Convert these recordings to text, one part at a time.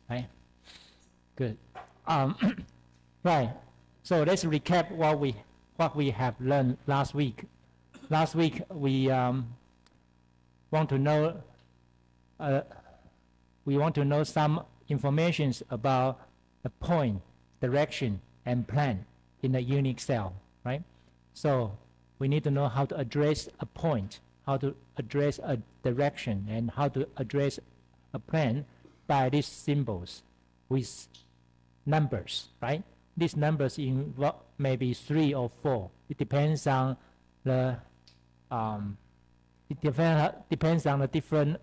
right? Good. Right. So let's recap what we have learned last week. Last week we want to know some information about the point, direction, and plan in a unique cell, right? So we need to know how to address a point, how to address a direction, and how to address a plan by these symbols with numbers, right? These numbers in maybe 3 or 4. It depends on the depends on the different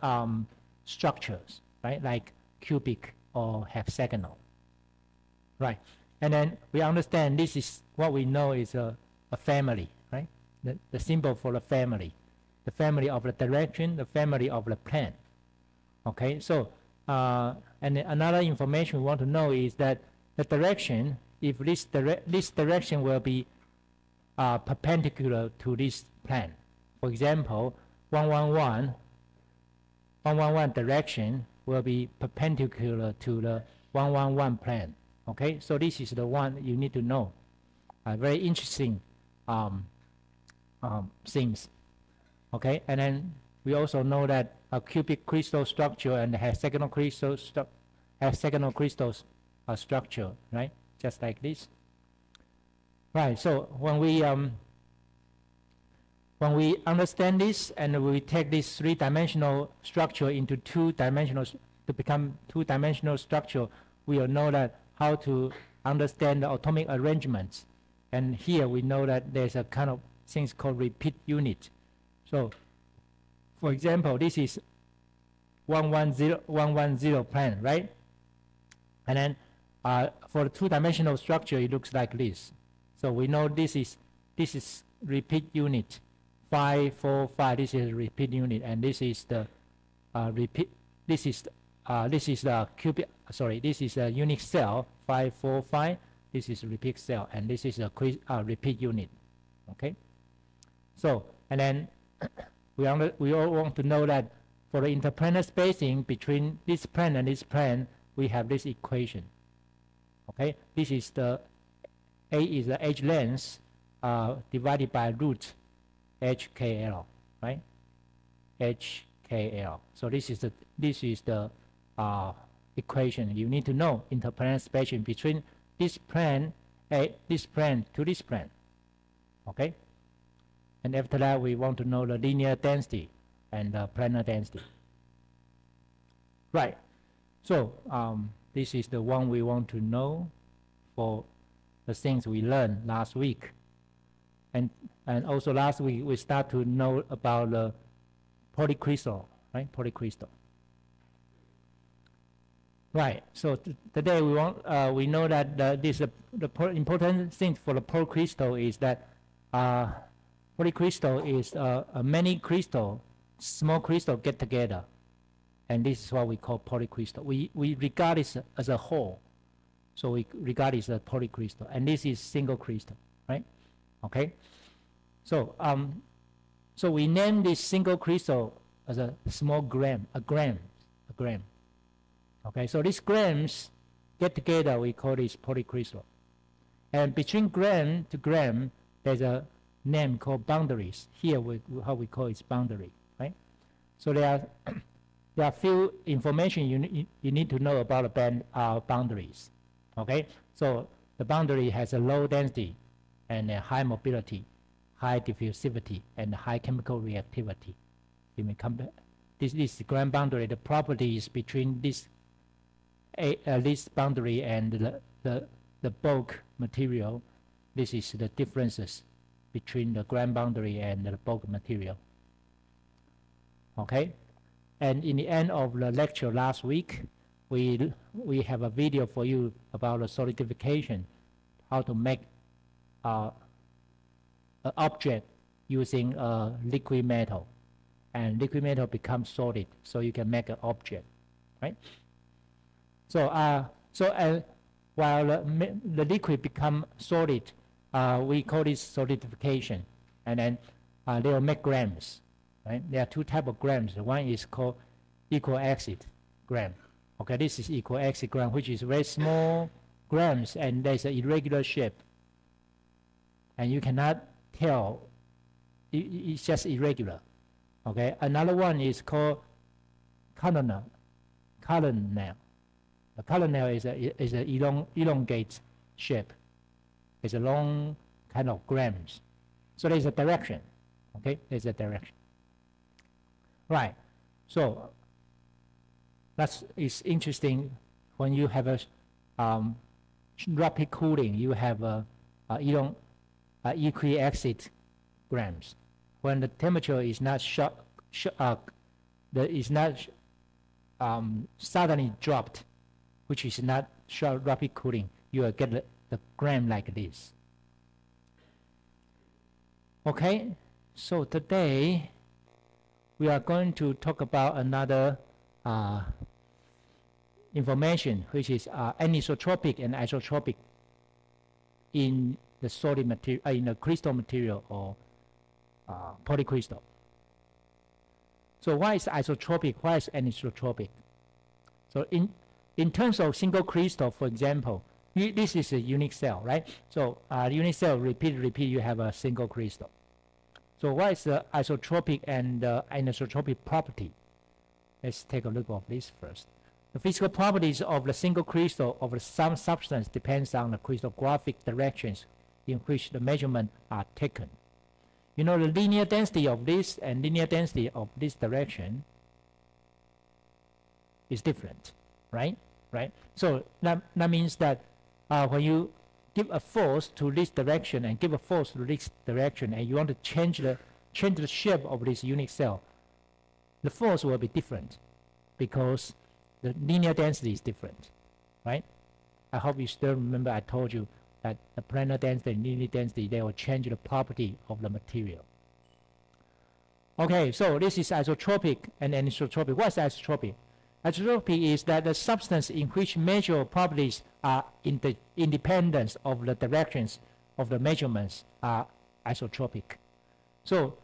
structures, right? Like cubic or hexagonal, right? And then we understand this is what we know is a family, right? The symbol for the family of the direction, the family of the plan. Okay, so and another information we want to know is that the direction, if this direction will be perpendicular to this plan. For example, 111 direction will be perpendicular to the 111 plan. Okay, so this is the one you need to know. Very interesting things. Okay, and then we also know that a cubic crystal structure and hexagonal crystal structure, right? Just like this. Right. So when we understand this and we take this three-dimensional structure into two-dimensional to become two-dimensional structure, we will know that how to understand the atomic arrangements. And here we know that there's a kind of things called repeat unit. So, for example, this is 110 plan, right? And then for the two-dimensional structure, it looks like this. So we know this is repeat unit 545. This is repeat unit, and this is the repeat. This is the cubic. Sorry, this is a unique cell 545. This is repeat cell, and this is a repeat unit. Okay. So and then we all want to know that for the interplanar spacing between this plan and this plan, we have this equation. Okay, this is the A is the edge length divided by root HKL, right? HKL. So this is the equation you need to know. Interplanar spacing between this plan to this plan. Okay. And after that, we want to know the linear density and the planar density. Right. So this is the one we want to know for the things we learned last week. And also last week we start to know about the polycrystal, right? Polycrystal. Right. So today we know that the important thing for the polycrystal is that polycrystal is many crystal, small crystal get together, and this is what we call polycrystal. We regard it as a whole, so we regard it as a polycrystal, and this is single crystal, right? Okay. So so we name this single crystal as a small gram, a gram. Okay. So these grams get together, we call this polycrystal, and between gram to gram, there's a name called boundaries. Here how we call it boundary, right? So there are few information you need to know about the boundaries. Okay, so the boundary has a low density and a high mobility, high diffusivity, and high chemical reactivity. You may compare this grand boundary. The properties between this boundary and the bulk material. This is the differences between the grand boundary and the bulk material. Okay, and in the end of the lecture last week, we have a video for you about the solidification, how to make an object using liquid metal, and liquid metal becomes solid, so you can make an object, right? So while the liquid become solid, we call this solidification, and then they will make grams, right? There are two types of grams. One is called equal acid gram, Okay, this is equal hexagram, which is very small grams, and there's an irregular shape. And you cannot tell, it's just irregular. Okay, another one is called colonel. The colonel is an elongate shape. It's a long kind of grams. So there's a direction. Okay, there's a direction. Right. So it's interesting when you have a rapid cooling. You have a equi-exit grams. When the temperature is not suddenly dropped, which is not rapid cooling, you will get the gram like this. Okay, so today we are going to talk about another information, which is anisotropic and isotropic in the solid material, in the crystal material or polycrystal. So why is isotropic? Why is anisotropic? So in terms of single crystal, for example, this is a unique cell, right? So unique cell, repeat, you have a single crystal. So what is the isotropic and anisotropic property? Let's take a look at this first. The physical properties of the single crystal of some substance depends on the crystallographic directions in which the measurements are taken. You know, the linear density of this and linear density of this direction is different, right? So that means that when you give a force to this direction and give a force to this direction, and you want to change the shape of this unique cell, the force will be different because the linear density is different, right? I hope you still remember I told you that the planar density and linear density, they will change the property of the material. Okay, so this is isotropic and anisotropic. What's isotropic? Isotropy is that the substance in which measured properties are independent of the directions of the measurements are isotropic. So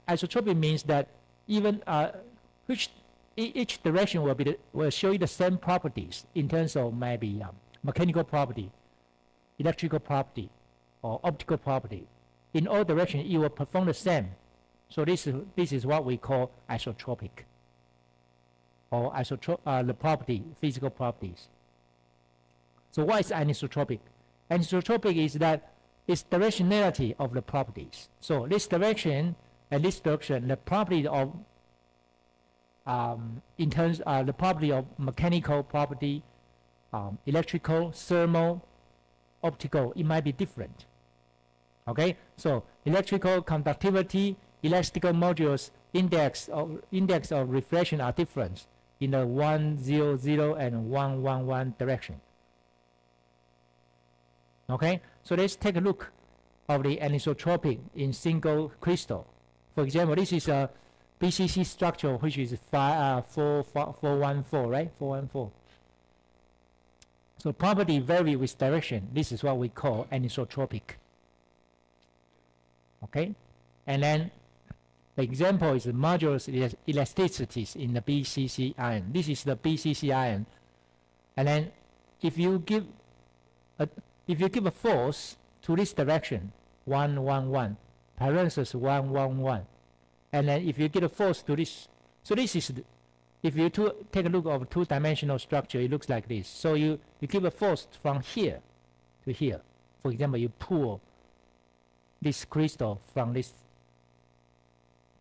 isotropic means that even each direction will show you the same properties in terms of maybe mechanical property, electrical property, or optical property. In all directions, it will perform the same. So this is what we call isotropic, or the property, physical properties. So what is anisotropic? Anisotropic is that it's directionality of the properties. So this direction and this direction, the property of in terms of the property of mechanical property, electrical, thermal, optical, it might be different. Okay, so electrical conductivity, elastical modulus, index of reflection are different in the 1, 0, 0 and 1, 1, 1 direction. Okay, so let's take a look of the anisotropic in single crystal. For example, this is a BCC structure, which is 414, right? 414. So property vary with direction. This is what we call anisotropic. Okay, and then the example is the modulus elasticities in the BCC ion. This is the BCC ion, and then if you give a force to this direction, 1, 1, 1, parenthesis 1, 1, 1, and then if you get a force to this, so this is if you take a look of two-dimensional structure, it looks like this. So you give a force from here to here. For example, you pull this crystal from this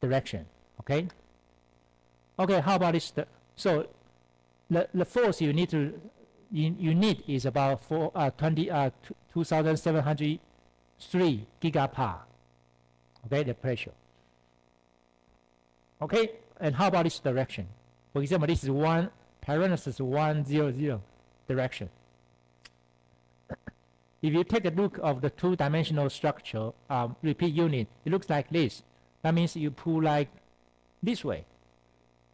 direction. Okay, how about this? So the force you need is about 2,703 gigapascal. Okay, the pressure. Okay, and how about this direction? For example, this is 1 parenthesis 100 direction. If you take a look of the two-dimensional structure repeat unit, it looks like this. That means you pull like this way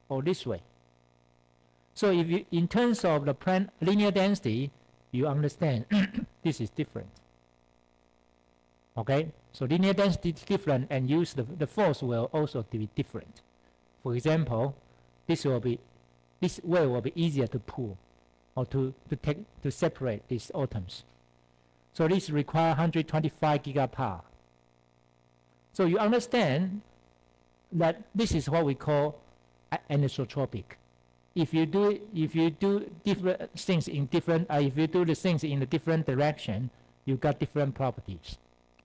or this way. So if you, in terms of the linear density, you understand this is different. Okay, so linear density is different, and use the force will also be different. For example, this this way will be easier to pull or to separate these atoms. So this requires 125 gigapower. So you understand that this is what we call anisotropic. If you do different things in different, if you do the things in a different direction, you got different properties.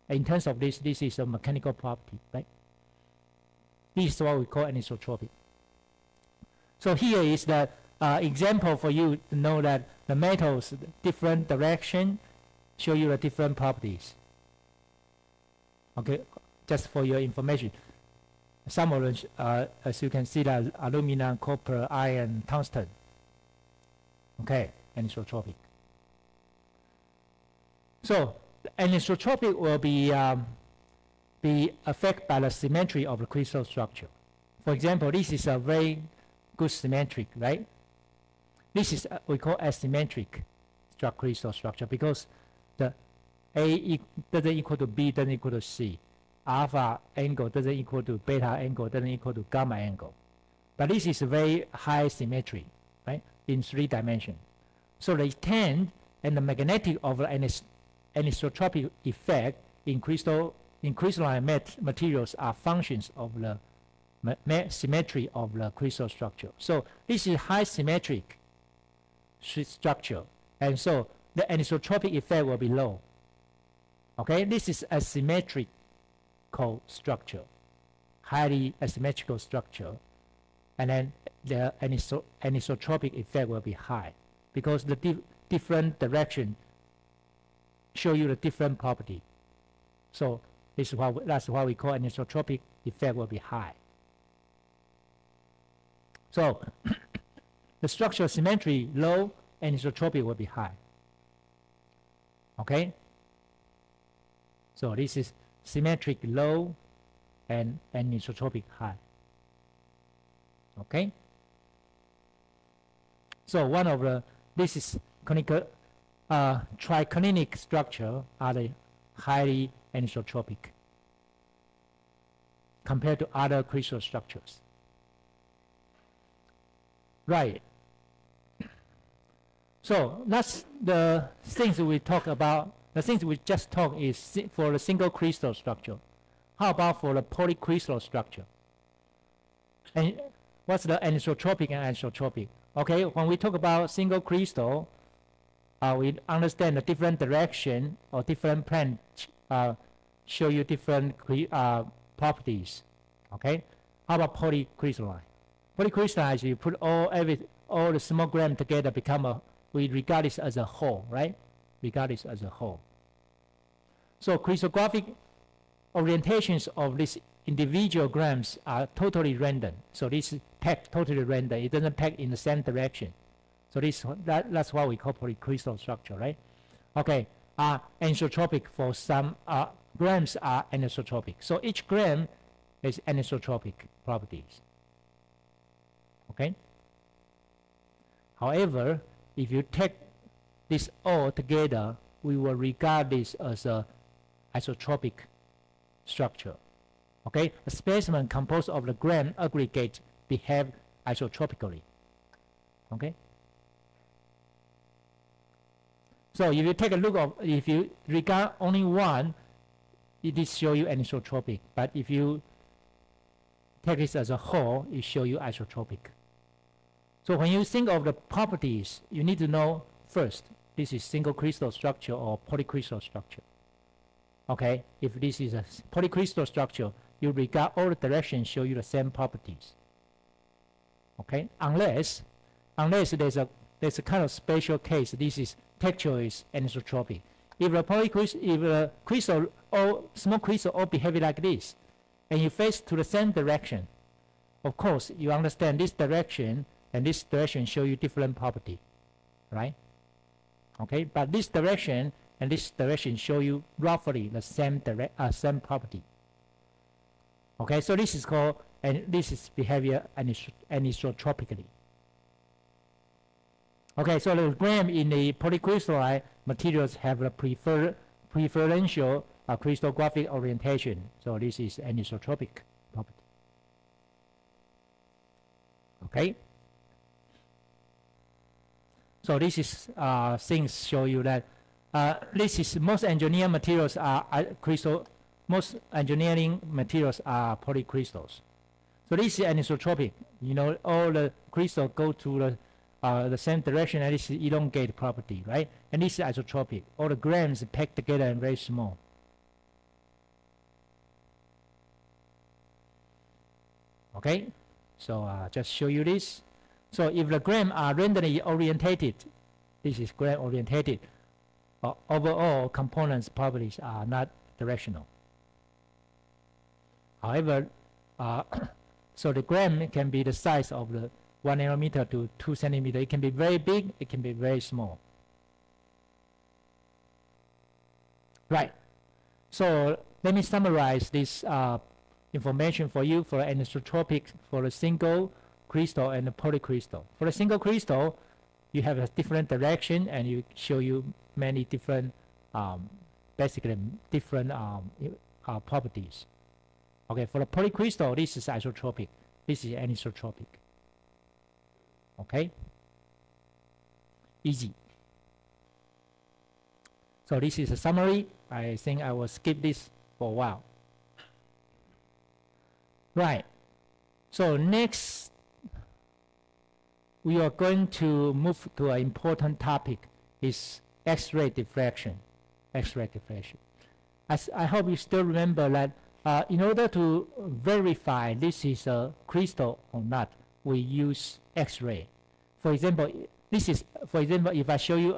In terms of this is a mechanical property, right? This is what we call anisotropic. So here is the example for you to know that the metals, different direction, show you the different properties. Okay, just for your information. Some of them, as you can see, that aluminum, copper, iron, tungsten. Okay, anisotropic. So anisotropic will be affected by the symmetry of the crystal structure. For example, this is a very good symmetric, right? This is we call asymmetric crystal structure because the A doesn't equal to B, doesn't equal to C. Alpha angle doesn't equal to beta angle, doesn't equal to gamma angle. But this is a very high symmetry, right, in 3 dimensions. So the extent and the magnetic of the anisotropic effect in crystalline materials are functions of the symmetry of the crystal structure. So this is high symmetric structure, and so the anisotropic effect will be low. Okay, this is a symmetrical structure, highly asymmetrical structure, and then the anisotropic effect will be high because the different direction show you the different property. So this is that's why we call anisotropic effect will be high. So the structural symmetry low, anisotropic will be high. Okay? So this is symmetric low and anisotropic high. Okay? So one of the, this is conical, triclinic structure are the highly anisotropic compared to other crystal structures. Right. So that's the things we talk about. The things we just talked is for the single crystal structure. How about for the polycrystal structure? And what's the anisotropic and anisotropic? Okay, when we talk about single crystal, we understand the different direction or different plane show you different properties. Okay, how about polycrystalline? Polycrystalline is you put all the small gram together become a, we regard this as a whole, right? Regard this as a whole. So crystallographic orientations of these individual grams are totally random. So this is packed totally random. It doesn't pack in the same direction. So that's what we call polycrystal structure, right? Okay, anisotropic for some grams are anisotropic. So each gram is anisotropic properties. Okay. However, if you take this all together, we will regard this as a isotropic structure. Okay, a specimen composed of the gram aggregate behave isotropically. Okay. So if you take a look of, if you regard only one, it is show you anisotropic. But if you take this as a whole, it show you isotropic. So when you think of the properties, you need to know first, this is single crystal structure or polycrystal structure. Okay, if this is a polycrystal structure, you regard all the directions show you the same properties. Okay, unless there's a kind of special case. This is texture is anisotropic. If the crystal or small crystal all behave like this, and you face to the same direction, of course you understand this direction and this direction show you different property, right? Okay, but this direction and this direction show you roughly the same same property. Okay, so this is called, and this is behavior anisotropically. Okay, so the gram in the polycrystalline materials have a preferential crystallographic orientation. So this is anisotropic property. Okay. So this is things show you that this is most engineering materials are crystal. Most engineering materials are polycrystals. So this is anisotropic. You know, all the crystals go to the same direction, and this is elongate property, right? And this is isotropic. All the grams packed together and very small. Okay, so just show you this. So if the gram are randomly orientated, this is gram orientated. Overall components properties are not directional. However, so the gram can be the size of the 1 nanometer to 2 centimeter. It can be very big, it can be very small. Right. So let me summarize this information for you for anisotropic for a single crystal and a polycrystal. For a single crystal, you have a different direction, and you show you many different, basically different properties. Okay, for the polycrystal, this is isotropic. This is anisotropic. Okay, easy. So this is a summary. I think I will skip this for a while. Right. So next, we are going to move to an important topic, is X-ray diffraction. X-ray diffraction. As I hope you still remember that in order to verify this is a crystal or not, we use X-ray. For example, this is, for example, if I show you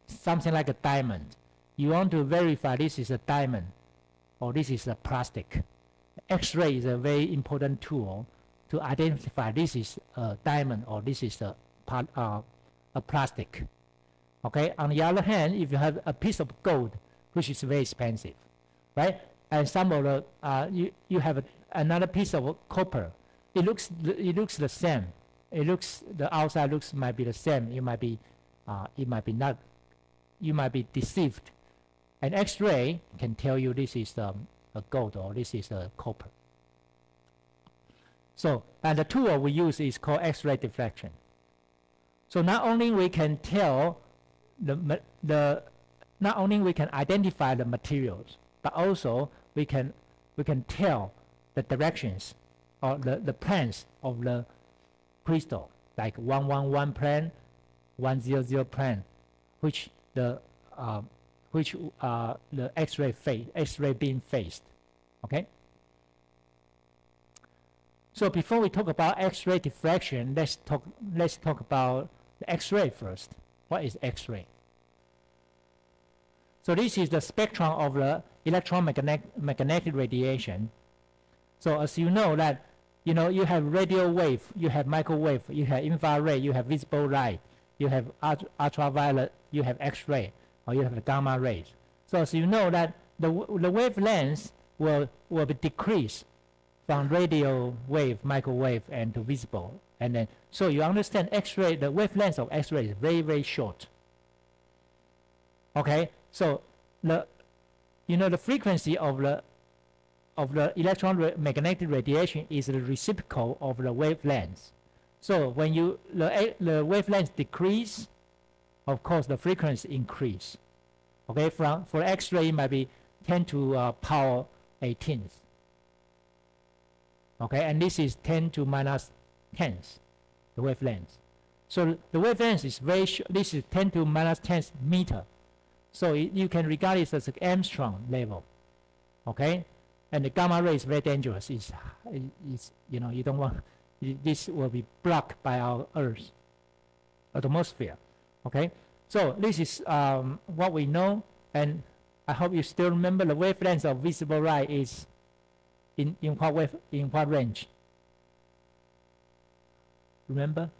something like a diamond, you want to verify this is a diamond or this is a plastic. X-ray is a very important tool to identify this is a diamond or this is a plastic. Okay. On the other hand, if you have a piece of gold, which is very expensive, right? And some of the you have another piece of copper. It looks the same. It looks, the outside looks might be the same. You might be it might be not. You might be deceived. An X-ray can tell you this is a gold or this is a copper. So, and the tool we use is called X-ray diffraction. So not only we can tell not only we can identify the materials, but also we can tell the directions or the planes of the crystal, like 111 plane, 100 plane, which the X-ray beam faced. Okay. So before we talk about X-ray diffraction, let's talk about the X-ray first. What is X-ray? So this is the spectrum of the electromagnetic radiation. So as you know that, you know, you have radio wave, you have microwave, you have infrared, you have visible light, you have ultraviolet, you have X-ray, or you have the gamma rays. So as you know that the wavelengths will be decreased from radio wave, microwave, and to visible. And then, so you understand X-ray, the wavelength of X-ray is very, very short. Okay, so the frequency of the electromagnetic radiation is the reciprocal of the wavelength. So when the wavelength decrease, of course the frequency increase. Okay, for X-ray it might be 10 to power 18th. Okay, and this is 10 to minus 10th, the wavelength. So the wavelength is very short. This is 10 to minus 10th meter. So you can regard it as an Armstrong level. Okay, and the gamma ray is very dangerous. It's you know, you don't want this will be blocked by our Earth's atmosphere. Okay, so this is what we know, and I hope you still remember the wavelength of visible light is in what range? Remember,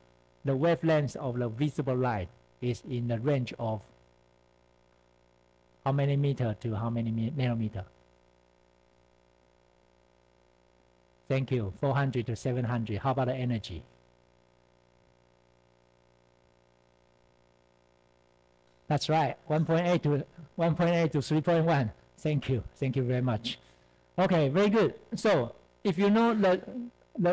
the wavelength of the visible light is in the range of how many meter to how many nanometer? Thank you. 400 to 700. How about the energy? That's right. 1.8 to 3.1. Thank you. Thank you very much. Okay, very good. So if you know the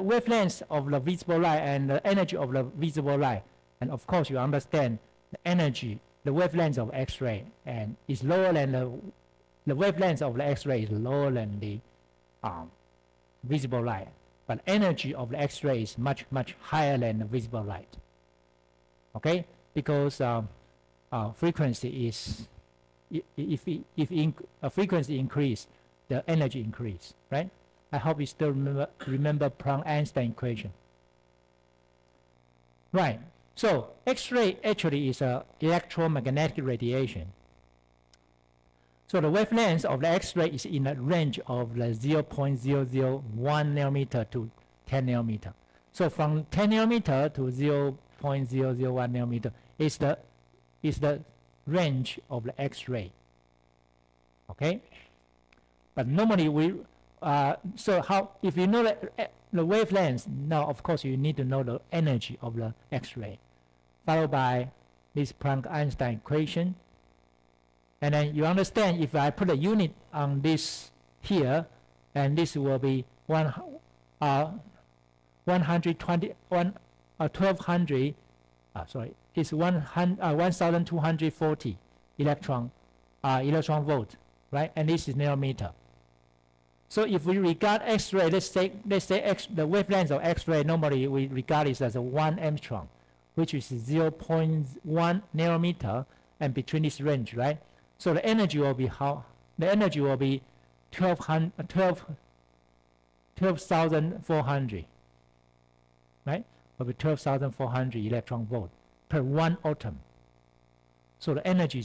wavelength of the visible light and the energy of the visible light, and of course you understand the energy, the wavelength of X-ray, and is lower than the wavelength of the X-ray is lower than the visible light, but energy of the X-ray is much higher than the visible light. Okay, because frequency is if frequency increase, the energy increase, right? I hope you still remember Planck-Einstein equation. Right. So X-ray actually is a electromagnetic radiation. So the wavelength of the X-ray is in a range of the 0.001 nanometer to 10 nanometer. So from 10 nanometer to 0.001 nanometer is the range of the X-ray. Okay. But normally we so how if you know the wavelength, now of course you need to know the energy of the X-ray, followed by this Planck-Einstein equation. And then you understand if I put a unit on this here, and this will be 1240 it's 1240 electron volt, right? And this is nanometer. So if we regard X-ray, let's say the wavelength of X-ray normally we regard it as a 1 angstrom, which is 0.1 nanometer, and between this range, right? So the energy will be the energy will be 12,400, right? Will be 12,400 electron volt per 1 atom. So the energy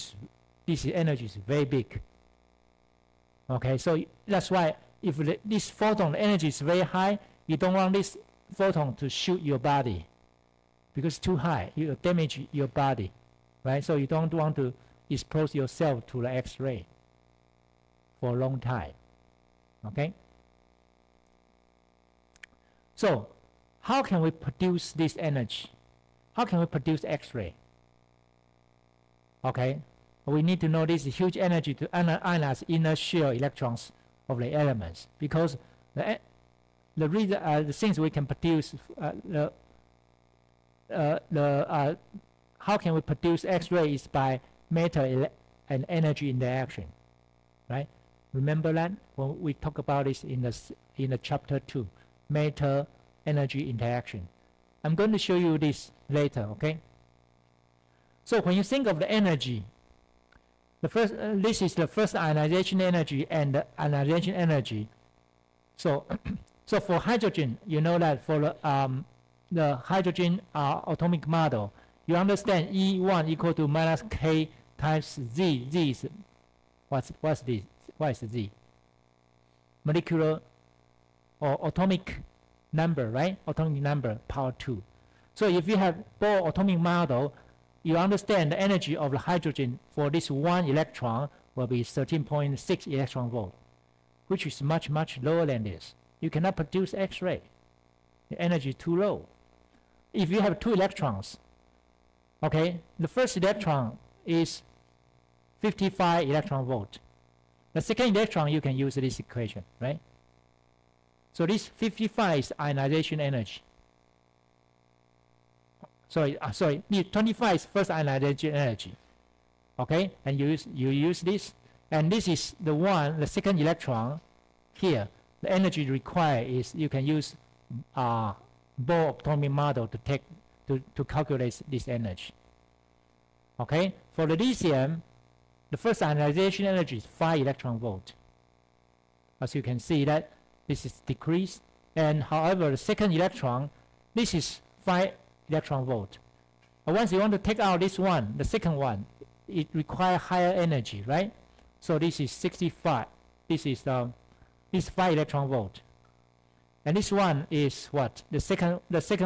this energy is very big. Okay, so that's why if this photon energy is very high, you don't want this photon to shoot your body because it's too high. You damage your body, right? So you don't want to expose yourself to the X-ray for a long time. Okay. So how can we produce this energy? How can we produce X-ray? Okay. We need to know this huge energy to analyze inner shell electrons of the elements, because the things we can produce, how can we produce X-ray is by matter and energy interaction, right? Remember that when we talk about this in the chapter 2, matter energy interaction. I'm going to show you this later, okay? So when you think of the energy, the first this is the first ionization energy and the ionization energy. So so for hydrogen, you know that for the hydrogen atomic model, you understand E1 equal to minus K times Z. Z is what's this? What is Z? Molecular or atomic number, right? Atomic number power 2. So if you have Bohr atomic model, you understand the energy of the hydrogen for this 1 electron will be 13.6 electron volt, which is much lower than this. You cannot produce X-ray. The energy is too low. If you have 2 electrons, okay, the first electron is 55 electron volt. The second electron, you can use this equation, right? So this 55 is ionization energy. Sorry, 25 is first ionization energy. Okay, and you use this, and this is the second electron here. The energy required is you can use Bohr atomic model to calculate this energy. Okay, for the lithium, the first ionization energy is 5 electron volt. As you can see that this is decreased, and however the second electron, this is 5 electron volt. Once you want to take out this one, the second one, it requires higher energy, right? So this is 65. This is 5 electron volt, and this one is what? The second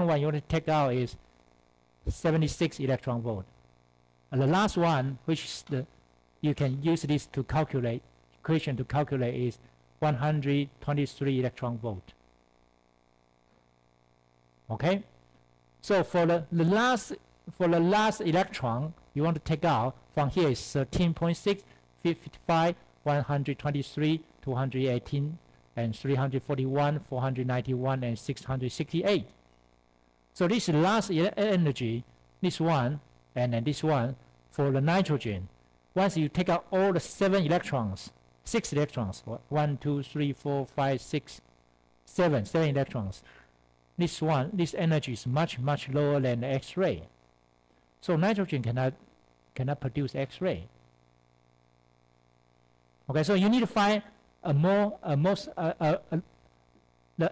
one you want to take out is 76 electron volt, and the last one, which is you can use this to calculate equation to calculate, is 123 electron volt. Okay. So for the last electron you want to take out from here is 13.6, 55, 123, 218, and 341, 491, and 668. So this last energy, this one, and then this one for the nitrogen. Once you take out all the 6 electrons, 1, 2, 3, 4, 5, 6, 7 electrons. This energy is much lower than the X-ray. So nitrogen cannot produce X-ray. Okay, so you need to find the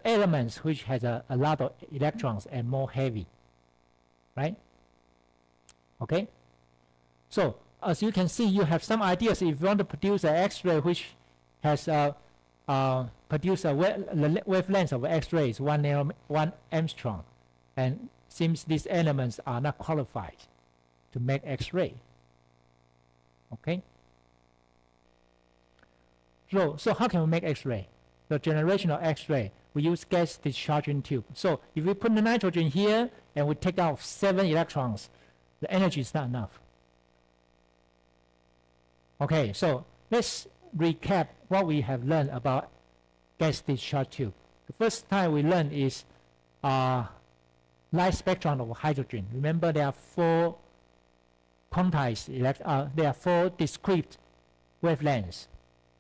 elements which has a lot of electrons and more heavy, right? Okay, so as you can see, you have some ideas. If you want to produce an X-ray which has the wavelength of X-ray is 1 angstrom, and seems these elements are not qualified to make X-ray. Okay. So how can we make X-ray? The generation of X-ray, we use gas discharging tube. So if we put the nitrogen here and we take out 7 electrons, the energy is not enough. Okay, so let's recap what we have learned about gas discharge tube. The first time we learned is light spectrum of hydrogen. Remember, there are 4 quantized there are 4 discrete wavelengths.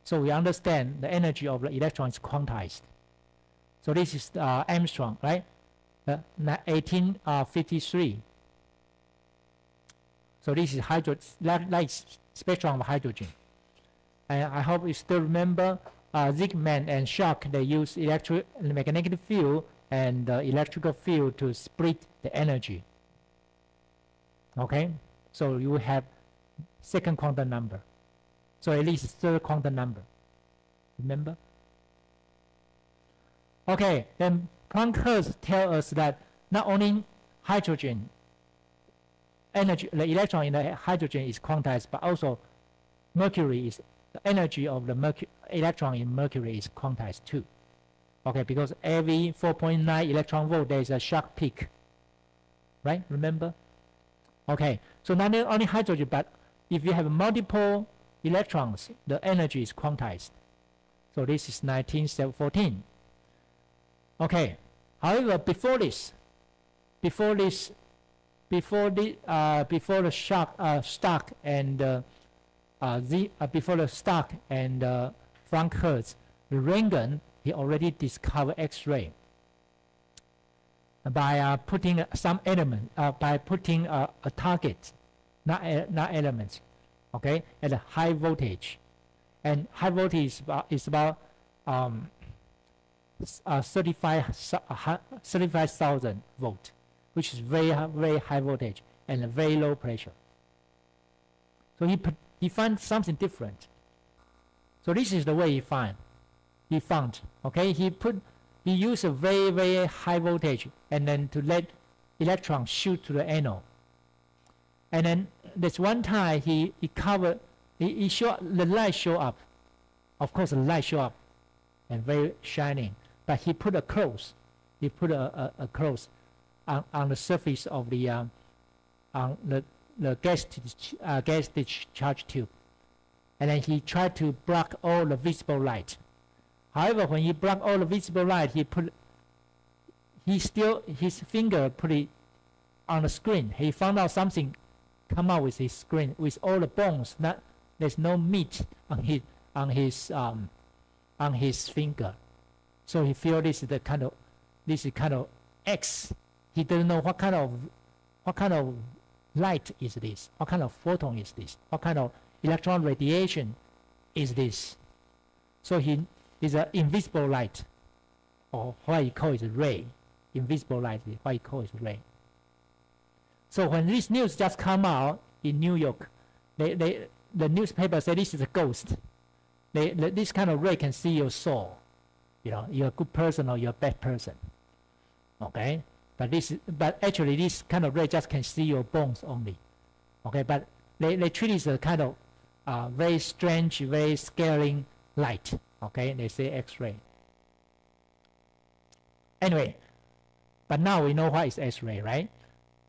So we understand the energy of the electron is quantized. So this is angstrom, right? 1853. So this is light spectrum of hydrogen. And I hope you still remember Zygmunt and Schoch, they use magnetic field and electrical field to split the energy. Okay, so you have 2nd quantum number. So at least 3rd quantum number. Remember? Okay, then Planck tell us that not only hydrogen energy, the electron in the hydrogen is quantized, but also mercury is the energy of the electron in mercury is quantized too. Okay, because every 4.9 electron volt there is a Schoch peak. Right? Remember? Okay, so not only hydrogen, but if you have multiple electrons, the energy is quantized. So this is 1914. Okay. However, before the Stock and before the Stock and Frank Hertz, Röntgen, he already discovered X-ray by putting some element, by putting a target, not elements. Okay, at a high voltage, and high voltage is about 35,000 volt, which is very high voltage and a very low pressure. So he found something different. So this is the way he found. Okay, he used a very high voltage and then to let electrons shoot to the anode. And then there's one time he showed the light show up. Of course, the light show up and very shining. But he put a cloth. He put a cloth on the surface of the on the gas discharge tube, and then he tried to block all the visible light. However, when he blocked all the visible light, his finger put it on the screen. He found out something come out with his screen with all the bones. There's no meat on his finger. So he feel this is kind of X. He doesn't know what kind of light is this, what kind of photon is this, what kind of electron radiation is this. So he is an invisible light, or what he calls ray. Invisible light is what he calls ray. So when this news just come out in New York, the newspaper said this is a ghost. This kind of ray can see your soul. You know, you're a good person or you're a bad person. Okay, but actually this kind of ray just can see your bones only. Okay, but they treat it as a kind of very strange, very scaring light. Okay, they say X-ray. Anyway, but now we know what is X-ray, right?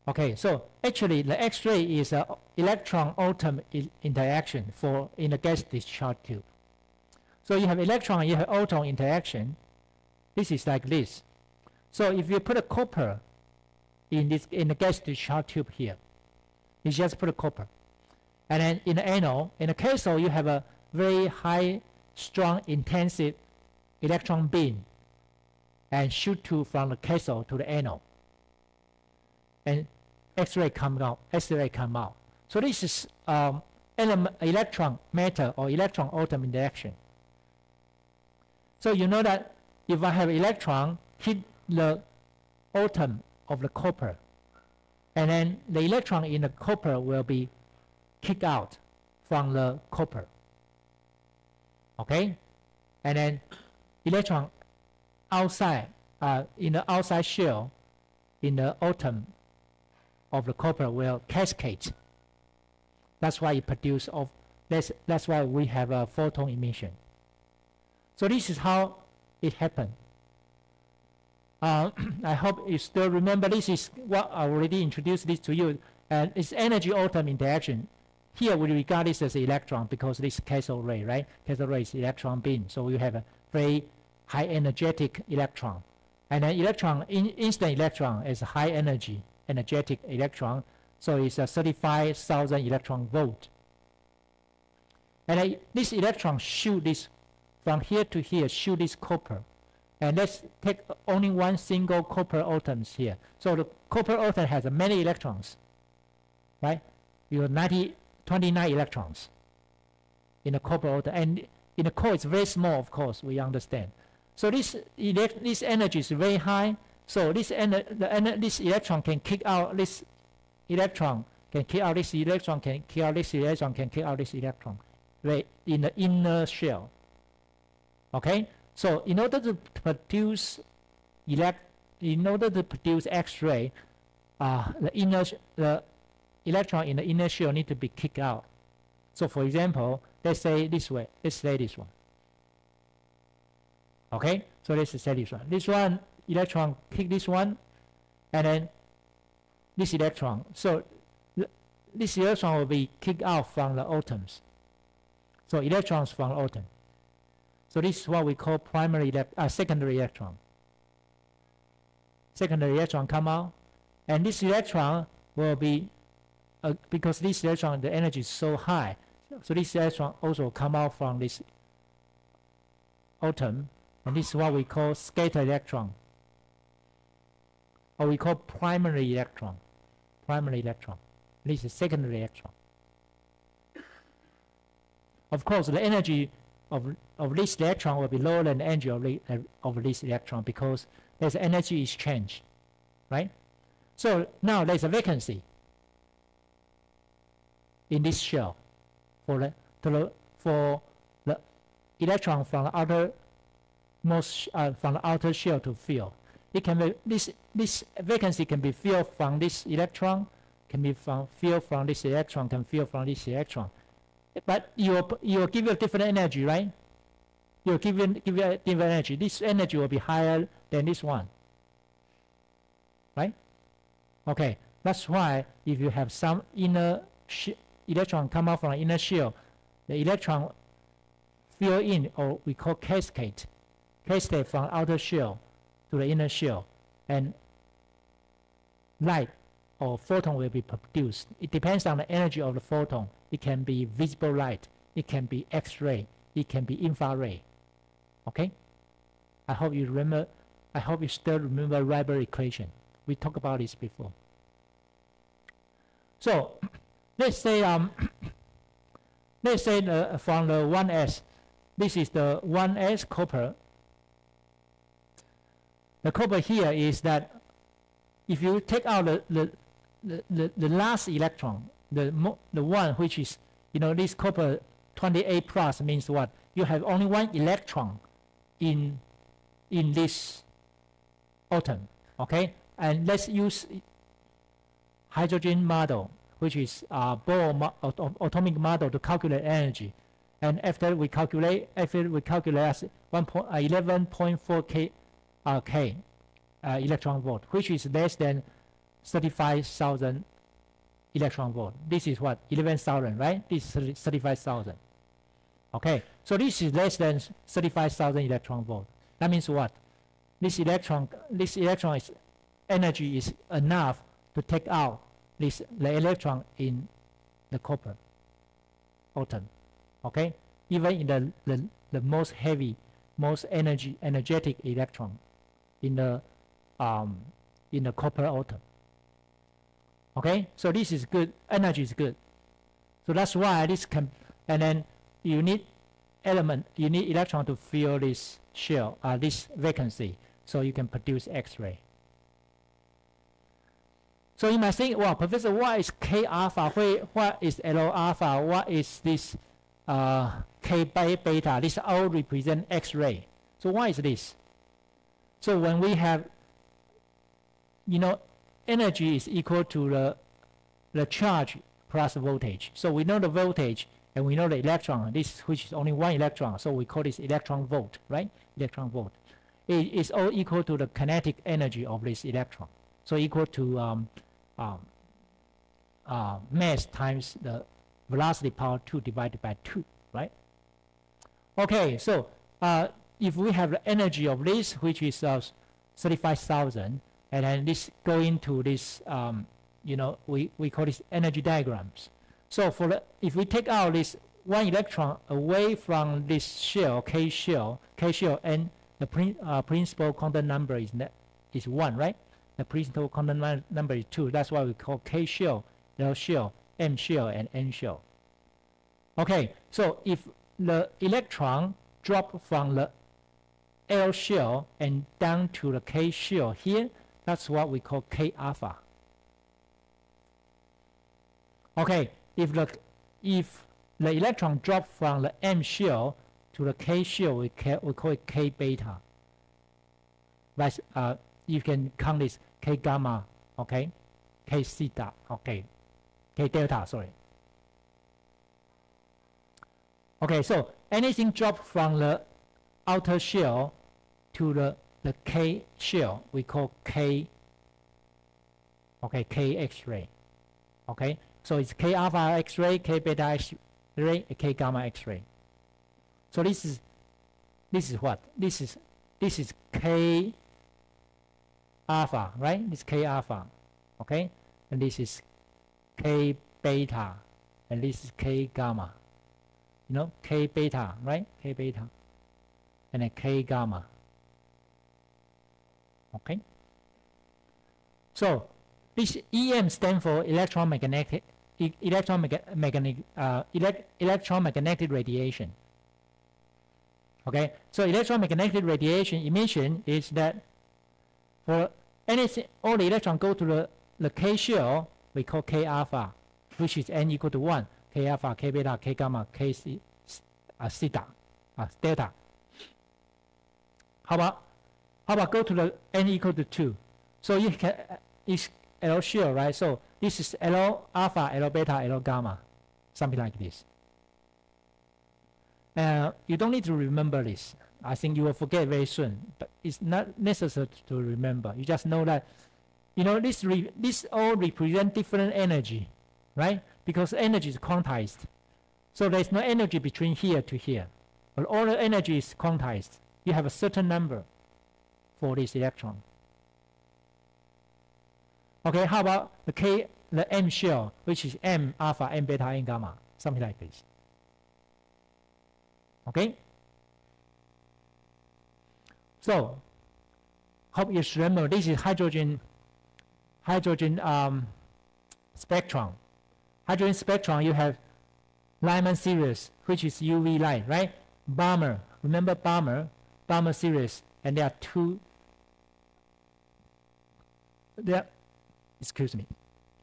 Okay, so actually the X-ray is an electron-atom interaction in a gas discharge tube. So you have electron, you have atom interaction. This is like this. So if you put a copper in the gas discharge tube here, You just put a copper. And then in the anode, in the cathode, you have a very high, strong, intensive electron beam and shoot from the cathode to the anode. And X-ray come out. So this is electron matter or electron atom interaction. So you know that if I have electron hit the atom of the copper, and then the electron in the copper will be kicked out from the copper. Okay? And then electron outside, in the outside shell, in the atom of the copper will cascade. That's why it produces that's why we have a photon emission. So this is how it happened. I hope you still remember this is what I already introduced this to you, and it's energy atom interaction. Here we regard this as electron because this is cathode ray, right? Cathode ray is electron beam, so you have a very high energetic electron. And then instant electron is a high energy energetic electron, so it's a 35,000 electron volt. And this electron shoot this from here to here, shoot this copper. And let's take only one single copper atoms here. So the copper atom has many electrons, right? You have 29 electrons in the copper atom, and in the core it's very small, of course, we understand. So this energy is very high, so this electron can kick out this electron, can kick out this electron, can kick out this electron, can kick out this electron, right, in the inner shell. Okay? So in order to produce X-ray, the electron in the inner shell need to be kicked out. So for example, let's say this way. Let's say this one. Okay? So let's say this one. This one electron kick this one, and then this electron. So this electron will be kicked out from the atoms. So electrons from the atom. So this is what we call secondary electron. Secondary electron come out, and this electron will be, because this electron, the energy is so high, so this electron also come out from this atom, and this is what we call scatter electron, or we call primary electron. Primary electron. This is secondary electron. Of course, the energy of this electron will be lower than the energy of this electron because there's energy exchange, right? So now there's a vacancy in this shell for the electron from the outer shell to fill. It can be this vacancy can be filled from this electron, can be filled from this electron, can fill from this electron. But you'll give you a different energy, right? You'll give you a different energy. This energy will be higher than this one, right? Okay, that's why if you have some inner electron come out from the inner shell, the electron fill in, or we call cascade from outer shell to the inner shell, and light or photon will be produced. It depends on the energy of the photon. It can be visible light, it can be X-ray, it can be infrared. Okay? I hope you remember. I hope you still remember Rybert equation. We talked about this before. So let's say from the 1s, this is the 1s copper. The copper here is that if you take out the last electron, the one which is, this copper 28 plus means what? You have only one electron in this atom, okay? And let's use hydrogen model, which is Bohr atomic model, to calculate energy. And after we calculate 11.4 K electron volt, which is less than 35,000 electron volt. This is what? 11,000, right? This is 35,000. Okay, so this is less than 35,000 electron volt. That means what? This electron energy is enough to take out the electron in the copper atom. Okay, even in the most heavy, most energetic electron in the copper atom. Okay, so this is good. Energy is good. So that's why this can, and then you need electron to fill this shell, this vacancy, so you can produce X-ray. So you might think, well, Professor, what is K alpha? What is L alpha? What is this K beta? This all represent X-ray. So why is this? So when we have, energy is equal to the charge plus voltage. So we know the voltage and we know the electron, which is only one electron. So we call this electron volt, right? Electron volt. It is all equal to the kinetic energy of this electron. So equal to mass times the velocity power 2 divided by 2, right? Okay, so if we have the energy of this, which is 35,000, and then this go into this, we call this energy diagrams. So if we take out this one electron away from this shell, K shell, and the principal quantum number is 1, right? The principal quantum number is 2. That's why we call K shell, L shell, M shell, and N shell. Okay, so if the electron drop from the L shell and down to the K shell here, that's what we call K alpha. Okay, if the electron drop from the M shell to the K shell, we call it K beta. But you can count this K gamma, okay, K theta, okay, K delta, sorry. Okay, so anything drop from the outer shell to the K shell, we call K, okay, K X-ray, okay. So it's K alpha X-ray, K beta X-ray, K gamma X-ray. So this is what? This is K alpha, right? This is K alpha, okay, and this is K beta, and this is K gamma. K beta, right? K beta, and then K gamma. Okay. So this EM stands for electromagnetic radiation. Okay. So electromagnetic radiation emission is that for anything, all the electrons go to the K shell, we call K alpha, which is n equal to 1. K alpha, K beta, K gamma, K theta, delta. How about go to the n equal to 2? So you can, it's L shell, right? So this is L alpha, L beta, L gamma, something like this. You don't need to remember this. I think you will forget very soon, but it's not necessary to remember. You just know that, this all represent different energy, right? Because energy is quantized. So there's no energy between here to here. But all the energy is quantized. You have a certain number for this electron. Okay, how about the M shell, which is M alpha, M beta, M gamma, something like this. Okay? So, hope you remember this is hydrogen spectrum. Hydrogen spectrum, you have Lyman series, which is UV light, right? Balmer, remember Balmer series, and there are two. Excuse me.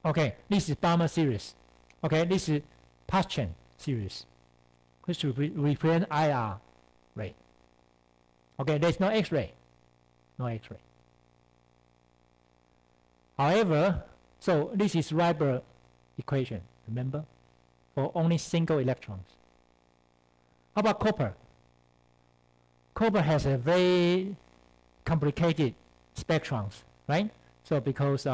Okay, this is Balmer series. Okay, this is Paschen series, which represent IR ray. Okay, there's no X-ray. No X-ray. However, so this is Rydberg equation, remember? For only single electrons. How about copper? Copper has a very complicated spectrums, right? So because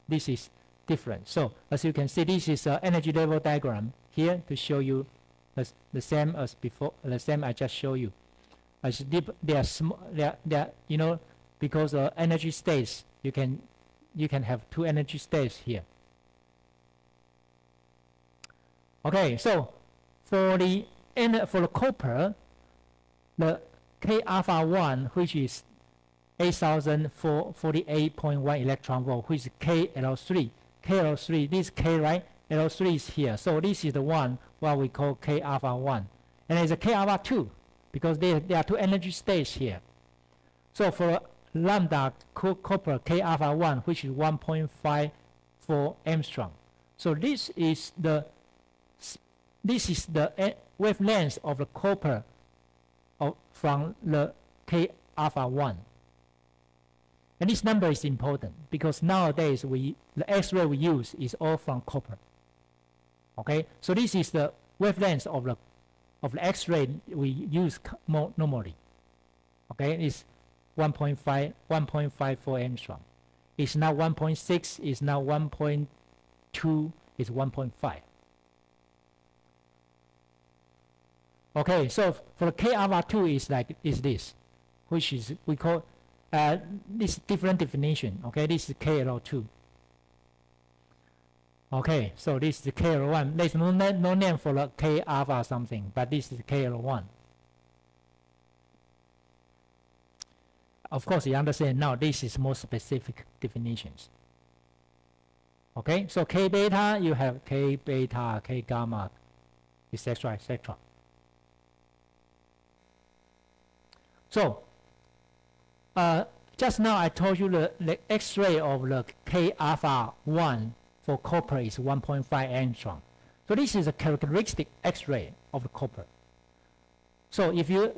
this is different. So as you can see, this is an energy level diagram here to show you the same as before, the same I just showed you. As deep, they are small. They are, because energy states, you can have two energy states here. Okay, so for the copper, the K alpha 1, which is 8048.1 electron volt, which is KL3. KL3, this K, right? L3 is here. So this is the one what we call K alpha 1. And there's a K alpha 2 because there are two energy states here. So for lambda copper K alpha 1, which is 1.54 Armstrong. So this is the wavelength of the copper from the K alpha 1. And this number is important because nowadays the X-ray we use is all from copper. Okay, so this is the wavelength of the X-ray we use normally. Okay, it's 1.54 Armstrong. It's now 1.6. It's now 1.2. It's 1.5. Okay, so for K alpha 2 is this, which is we call this different definition. Okay, this is KL2. Okay, so this is KL1. There's no name for the K alpha something, but this is KL1. Of course, you understand now this is more specific definitions. Okay, so K beta, you have K beta, K gamma, etc., etc. So, just now I told you the X-ray of the K alpha 1 for copper is 1.5 Armstrong. So this is a characteristic X-ray of the copper. So if the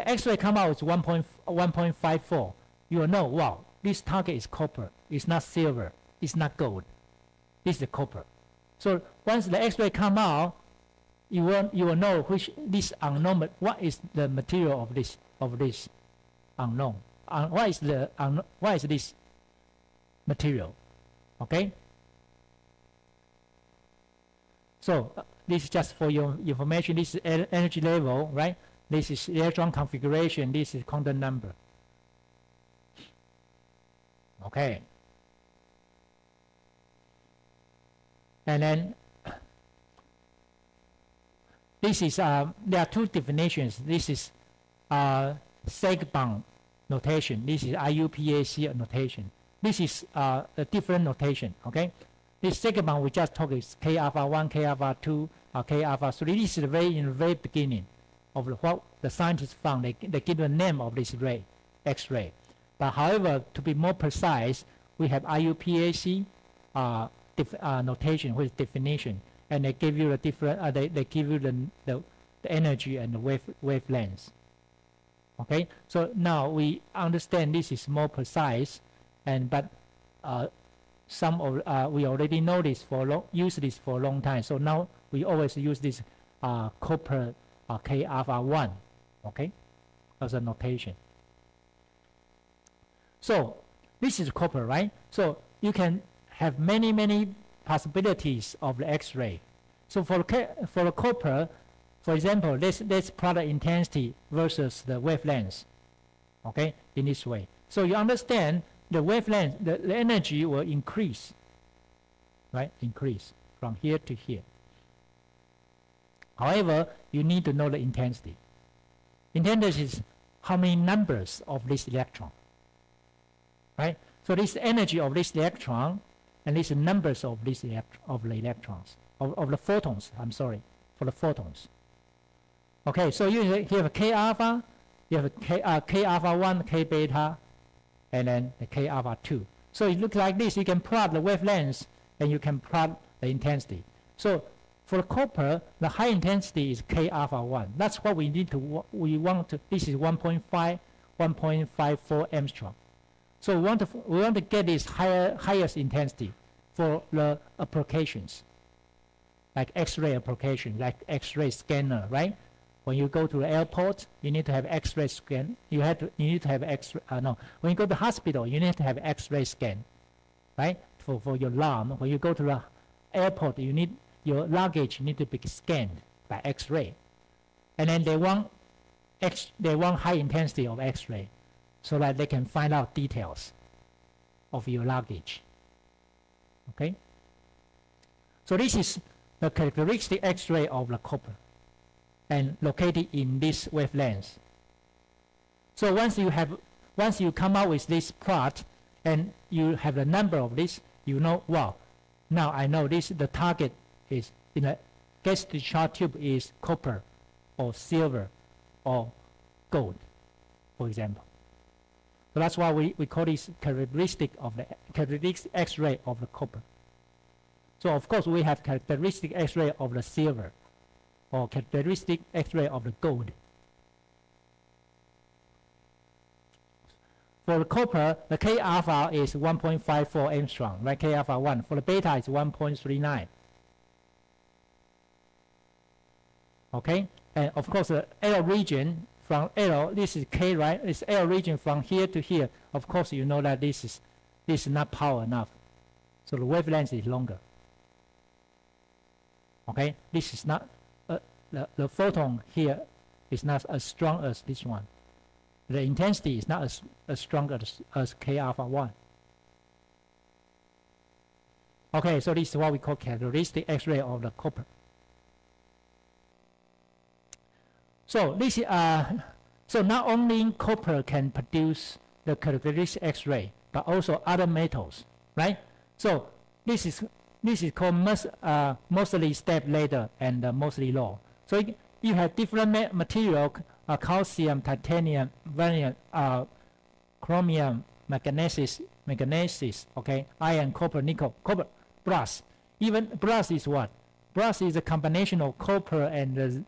X-ray come out as 1.54, you will know, wow, this target is copper. It's not silver. It's not gold. This is copper. So once the X-ray come out, you will know which this unknown. What is the material of this unknown? What is this material? Okay. So this is just for your information. This is energy level, right? This is electron configuration. This is quantum number. Okay. And then this is there are two definitions. This is Segbon notation. This is IUPAC notation. This is a different notation. Okay. This Segbon we just talked is K alpha 1, K alpha 2, K alpha 3. This is in the very beginning of what the scientists found. They give the name of this ray, X-ray. But however, to be more precise, we have IUPAC notation with definition, and they give you the different. They give you the energy and the wavelengths. Okay, so now we understand this is more precise, but we already know this use this for a long time. So now we always use this copper K alpha 1, okay, as a notation. So this is copper, right? So you can have many possibilities of the X-ray. So for the copper, for example, let's plot the intensity versus the wavelength, okay, in this way. So you understand the wavelength, the energy will increase, right? Increase from here to here. However, you need to know the intensity. Intensity is how many numbers of this electron, right? So this energy of this electron and these numbers of these of the electrons, of the photons, I'm sorry, for the photons. Okay, so you have a K alpha, you have a K alpha 1, K beta, and then the K alpha 2. So it looks like this. You can plot the wavelengths and you can plot the intensity. So for the copper, the high intensity is K alpha 1. That's what we need to, this is 1.5, 1.54 Armstrong. So we want to get this highest intensity for the applications, like X-ray application, like X-ray scanner, right? When you go to the airport, you need to have X-ray scan. You need to have when you go to the hospital, you need to have X-ray scan, right? For your alarm. When you go to the airport, your luggage need to be scanned by X-ray, and then they want high intensity of X-ray, so that they can find out details of your luggage. Okay. So this is the characteristic X-ray of the copper and located in this wavelength. So once you come out with this plot and you have the number of this, you know, wow, now I know this, the target is in a gas discharge tube is copper or silver or gold, for example. So that's why we call this characteristic X-ray of the copper. So of course we have characteristic X-ray of the silver or characteristic X-ray of the gold. For the copper, the K alpha is 1.54 angstrom, right? K alpha 1. For the beta, it's 1.39. Okay, and of course the L region from L, this is K, right? This L region from here to here. Of course, you know that this is not power enough, so the wavelength is longer. Okay, this is not the photon here is not as strong as this one. The intensity is not as strong as K alpha 1. Okay, so this is what we call characteristic X-ray of the copper. So this so not only copper can produce the characteristic X-ray, but also other metals, right? So this is called mostly step ladder and mostly low. So you have different material. Calcium, titanium, vanadium, chromium, manganese, okay, iron, copper, nickel, copper, brass. Even brass is what? Brass is a combination of copper and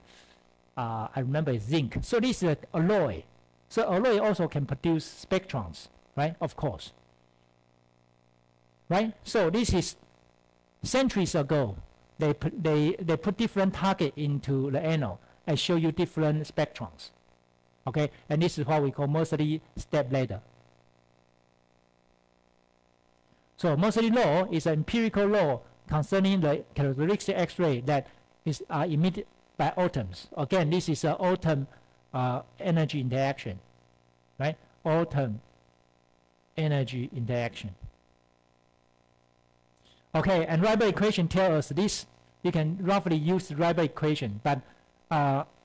I remember it's zinc. So this is an alloy. So alloy also can produce spectrons, right? Of course, right? So this is centuries ago. They put different target into the anode and show you different spectrons. Okay, and this is what we call mostly step ladder. So mostly law is an empirical law concerning the characteristic X-ray that is emitted by atoms. Again, this is an atom energy interaction, right? Atom energy interaction. Okay, and Rydberg equation tells us this. You can roughly use the Rydberg equation, but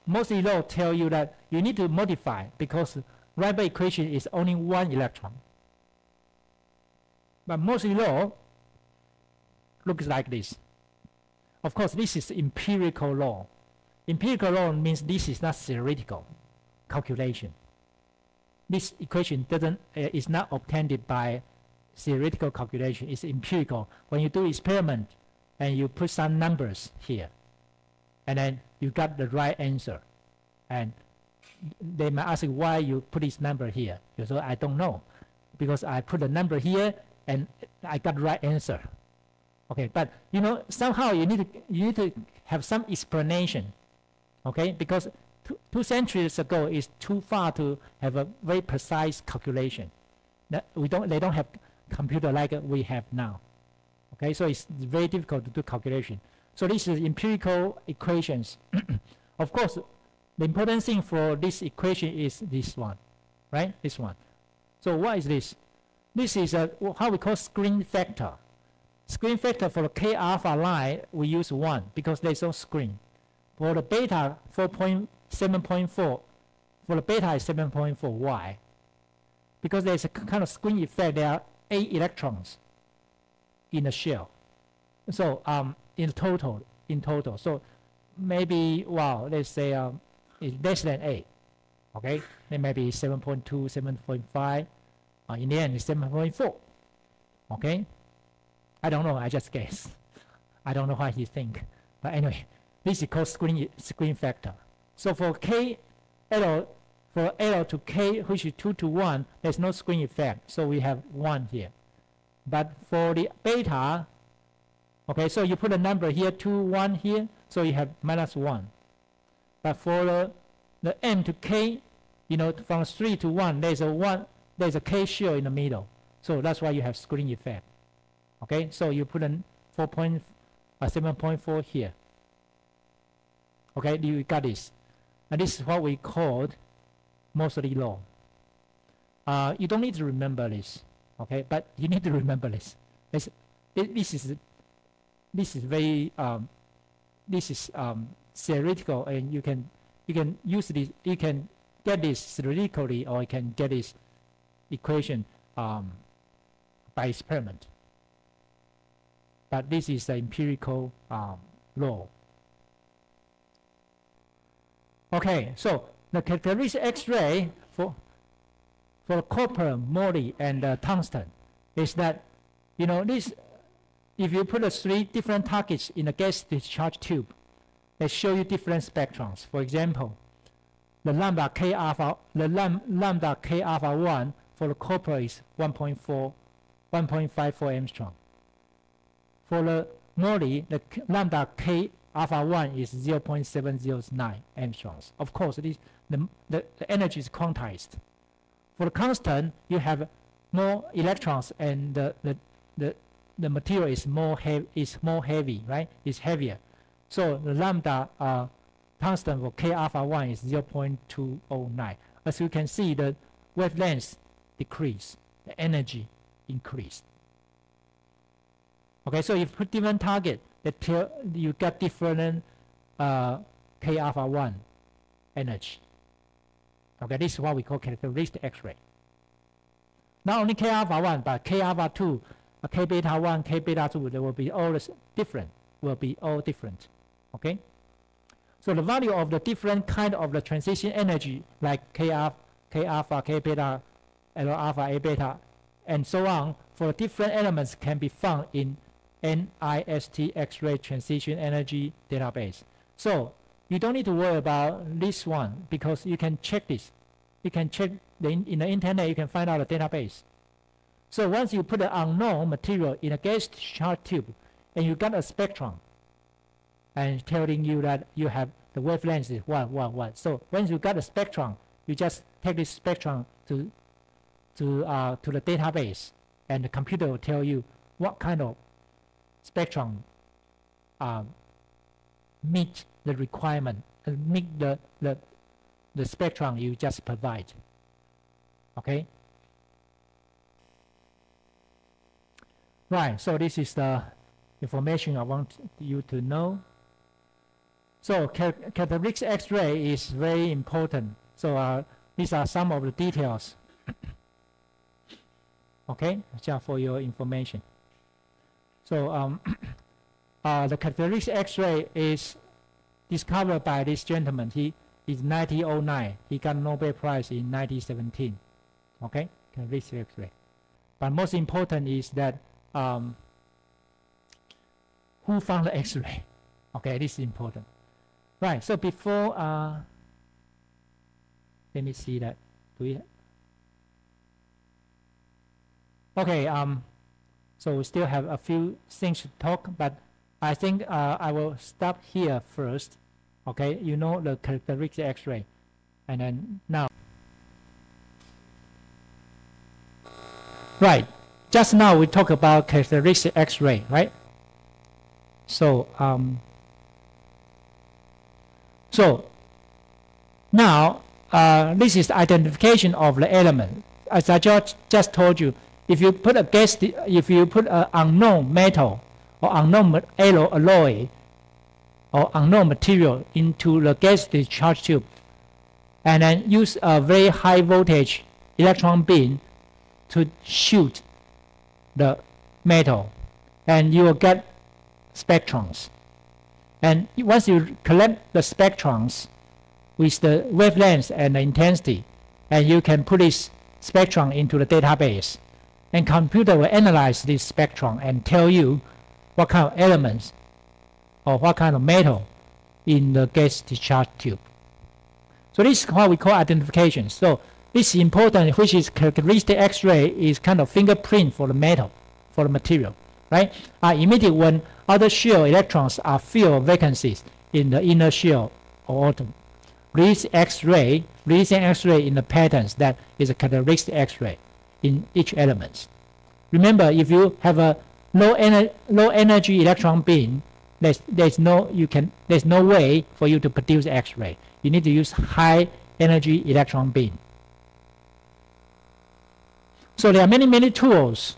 mostly law tell you that you need to modify because Rydberg equation is only one electron. But mostly law looks like this. Of course, this is empirical law. Empirical law means this is not theoretical calculation. This equation is not obtained by theoretical calculation. It's empirical. When you do experiment and you put some numbers here, and then you got the right answer, and they might ask you why you put this number here. You say, I don't know, because I put the number here and I got the right answer. Okay, but you know, somehow you need to have some explanation. Okay, because two centuries ago is too far to have a very precise calculation. That they don't have computer like we have now. Okay, so it's very difficult to do calculation. So this is empirical equations. Of course, the important thing for this equation is this one, right? This one. So what is this? This is how we call screen factor. Screen factor for the K alpha line, we use 1 because there's no screen. For the beta, 7.4. For the beta is 7.4. Why? Because there's a kind of screen effect. There are 8 electrons in the shell. So in total, so maybe, wow, let's say it's less than 8. Okay, then maybe 7.2, 7.5. In the end, it's 7.4. Okay, I don't know. I just guess. I don't know what he think. But anyway, this is called screen factor. So for L to K, which is 2 to 1, there's no screen effect. So we have 1 here. But for the beta, okay, so you put a number here, 2, 1 here, so you have -1. But for the M to K, you know, from 3 to 1, there's a K shell in the middle. So that's why you have screen effect. Okay, so you put a 7.4 here. Okay, you got this. And this is what we called mostly law. You don't need to remember this, okay, but you need to remember this. This is very this is theoretical, and you can use this. You can get this theoretically, or you can get this equation by experiment. But this is the empirical law. Okay, so the characteristic X-ray for copper, moly, and tungsten is that, you know, this, if you put 3 different targets in a gas discharge tube, they show you different spectrums. For example, the lambda K alpha 1 for the copper is 1.54 angstrom. For the moly, the lambda K alpha 1 is 0.709 angstroms. Of course, the energy is quantized. For the constant, you have more electrons, and the material is more heavy, right? It's heavier. So the lambda tungsten for K alpha 1 is 0.209. As you can see, the wavelength decreased, the energy increased. Okay, so if you put different target, you get different K alpha 1 energy. Okay, this is what we call characteristic X-ray. Not only K alpha 1, but K alpha 2, K beta 1, K beta 2, they will be all different. Okay. So the value of the different kind of the transition energy, like K alpha, K beta, L alpha, A beta, and so on, for different elements can be found in NIST X-ray transition energy database. So you don't need to worry about this one, because you can check this. You can check in the internet, you can find out the database. So once you put an unknown material in a gas discharge tube, and you got a spectrum, and telling you that you have the wavelength is 1. So once you got a spectrum, you just take this spectrum to the database, and the computer will tell you what kind of spectrum meet the requirement, meet the spectrum you just provide. Okay. Right. So this is the information I want you to know. So characteristic X-ray is very important. So these are some of the details. Okay, just for your information. So the characteristic X-ray is discovered by this gentleman. He is 1909. He got Nobel Prize in 1917. Okay, characteristic X-ray. But most important is that who found the X-ray? Okay, this is important. Right. So before, let me see that. Do we? Okay. So we still have a few things to talk, but I think I will stop here first. Okay. You know the characteristic X-ray, and then now. Right. Just now we talked about characteristic X-ray, right? So so now this is the identification of the element. As I just told you, if you put an unknown metal or unknown alloy or unknown material into the gas discharge tube, and then use a very high voltage electron beam to shoot the metal, and you will get spectrums. And once you collect the spectrums with the wavelength and the intensity, and you can put this spectrum into the database, and computer will analyze this spectrum and tell you what kind of elements or what kind of metal in the gas discharge tube. So this is what we call identification. So this is important, which is characteristic X-ray is kind of fingerprint for the metal, for the material, right? Emitted when outer shell electrons are filled with vacancies in the inner shell or atom. Releasing X-ray in the patterns that is a characteristic X-ray in each element. Remember, if you have a low energy electron beam, there's no way for you to produce X-ray. You need to use high energy electron beam. So there are many tools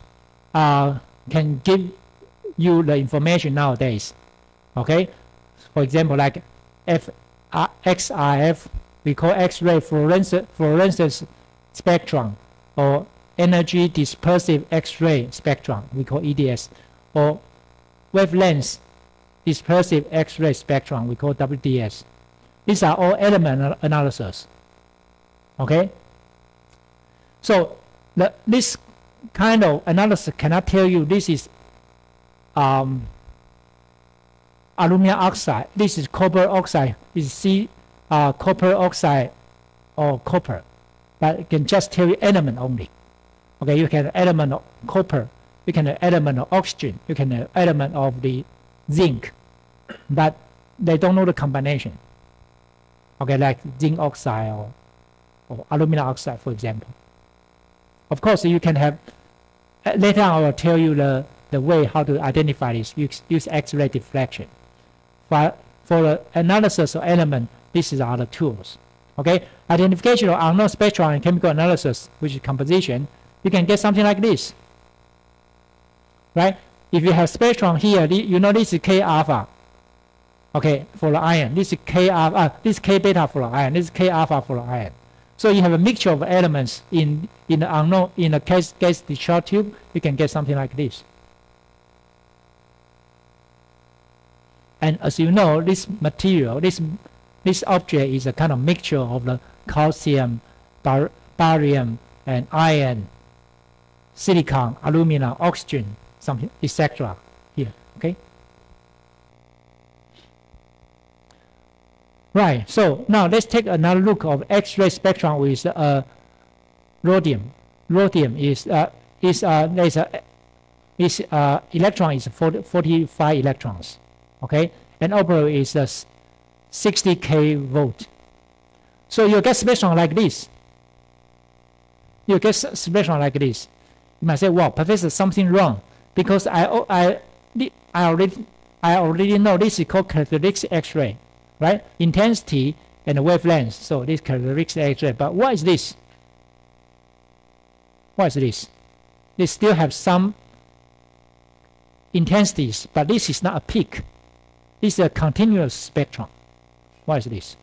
can give you the information nowadays. Okay, For example, like XRF, we call X-ray fluorescence spectrum, or energy dispersive X-ray spectrum, we call EDS, or wavelength dispersive X-ray spectrum, we call WDS. These are all element analysis. Okay? So this kind of analysis cannot tell you this is aluminum oxide, this is copper oxide, this is copper oxide or copper, but it can just tell you element only. Okay, you can have element of copper, you can have element of oxygen, you can have element of the zinc, but they don't know the combination. Okay, like zinc oxide or aluminum oxide, for example. Of course, you can have, later on I will tell you the way how to identify this, use X-ray diffraction. For the analysis of element, these are the tools. Okay, identification of unknown spectrum and chemical analysis, which is composition, you can get something like this. Right? If you have spectrum here, you know this is K alpha. Okay, for the iron. This is K alpha, this is K beta for the iron, this is K alpha for the iron. So you have a mixture of elements in the unknown, in a gas discharge tube, you can get something like this. And as you know, this material, this object is a kind of mixture of the calcium, barium, and iron, silicon, aluminum, oxygen, something, etc. here. Okay. Right. So now let's take another look of X-ray spectrum with rhodium. Rhodium is electron is 45 electrons. Okay, and operator is 60 kV. So you get spectrum like this. You get spectrum like this. You might say, "Wow, Professor, something wrong," because I already know this is called characteristic X-ray, right? Intensity and wavelength. So this characteristic X-ray. But what is this? What is this? They still have some intensities, but this is not a peak. This is a continuous spectrum. What is this?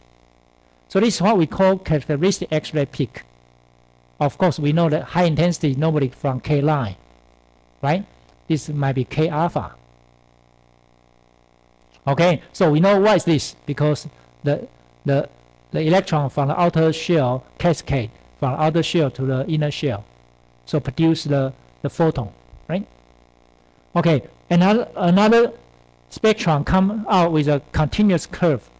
So this is what we call characteristic X-ray peak. Of course, we know that high intensity normally from K line, right? This might be K alpha. Okay, so we know what is this because the electron from the outer shell cascade from the outer shell to the inner shell, so produce the photon, right? Okay, another spectrum come out with a continuous curve.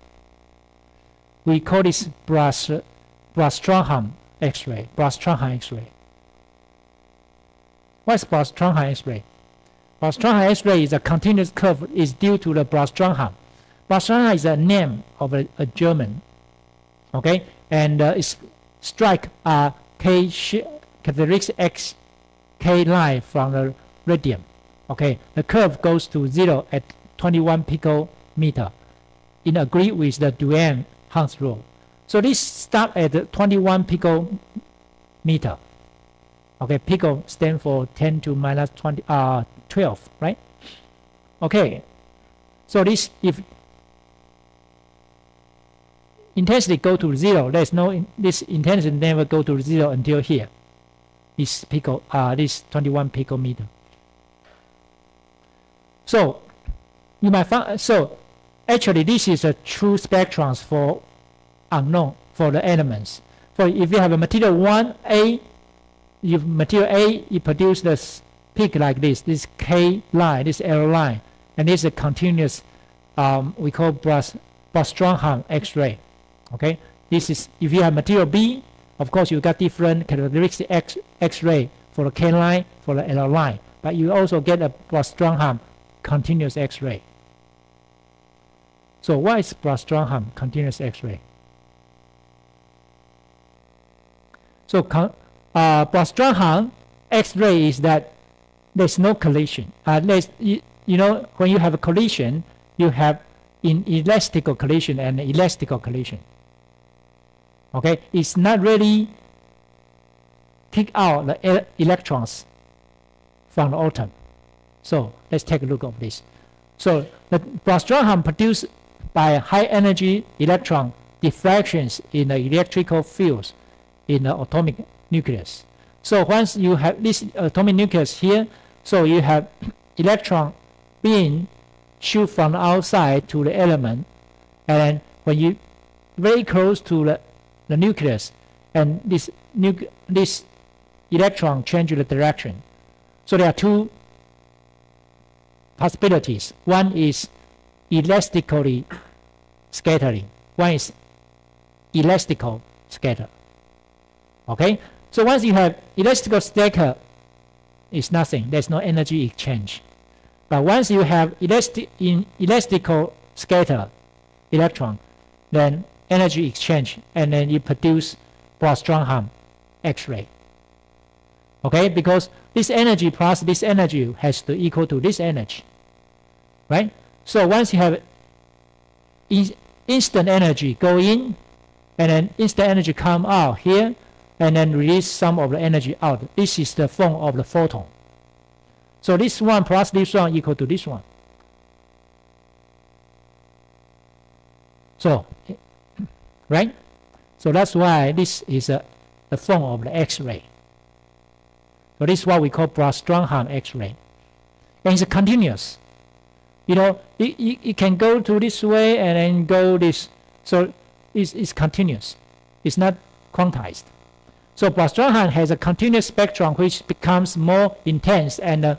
We call this Brastronheim X-ray. Brastronheim X-ray. What's Brastronheim X-ray? Brastronheim X-ray is a continuous curve. Is due to the Brastronheim. Brastronheim is a name of a German. Okay, and it's strike a characteristic X K line from the radium. Okay, the curve goes to 0 at 21 picometer, in agree with the Duane-Hans rule. So this start at 21 picometer. Okay, pico stand for 10 to minus 12, right? Okay, so this, if intensity go to 0, there's no, this intensity never go to 0 until here. This pico, this 21 picometer. So you might find, so actually this is a true spectrums for unknown, for the elements. For if you have a material 1A, if material A, you produce this peak like this K line, this L line, and this is a continuous, we call Brastronheim X-ray. Okay, this is, if you have material B, of course you got different characteristic X-ray for the K line, for the L line, but you also get a Brastronheim continuous X-ray. So what is Brastronheim continuous X-ray? So Brastronheim X-ray is that there's no collision. You know, when you have a collision, you have inelastic collision and elastic collision. Okay, it's not really kick out the electrons from the atom. So let's take a look at this. So the Brastronheim produce by high energy electron diffractions in the electrical fields in the atomic nucleus. So once you have this atomic nucleus here, so you have electron being shoot from the outside to the element, and when you very close to the nucleus, and this electron change the direction. So there are two possibilities. One is elastically scattering. One is elastical scatter. Okay? So once you have elastical scatter, it's nothing. There's no energy exchange. But once you have elastical scatter electron, then energy exchange, and then you produce Bragg-Strongam X-ray. Okay? Because this energy plus this energy has to equal to this energy. Right? So once you have instant energy go in, and then instant energy come out here, and then release some of the energy out. This is the form of the photon. So this one plus this one equal to this one. So, right? So that's why this is the form of the X-ray. So this is what we call Bragg-Strongam X-ray. And it's continuous. You know, it can go to this way and then go this. So it's continuous. It's not quantized. So Bragg-Strongam has a continuous spectrum which becomes more intense and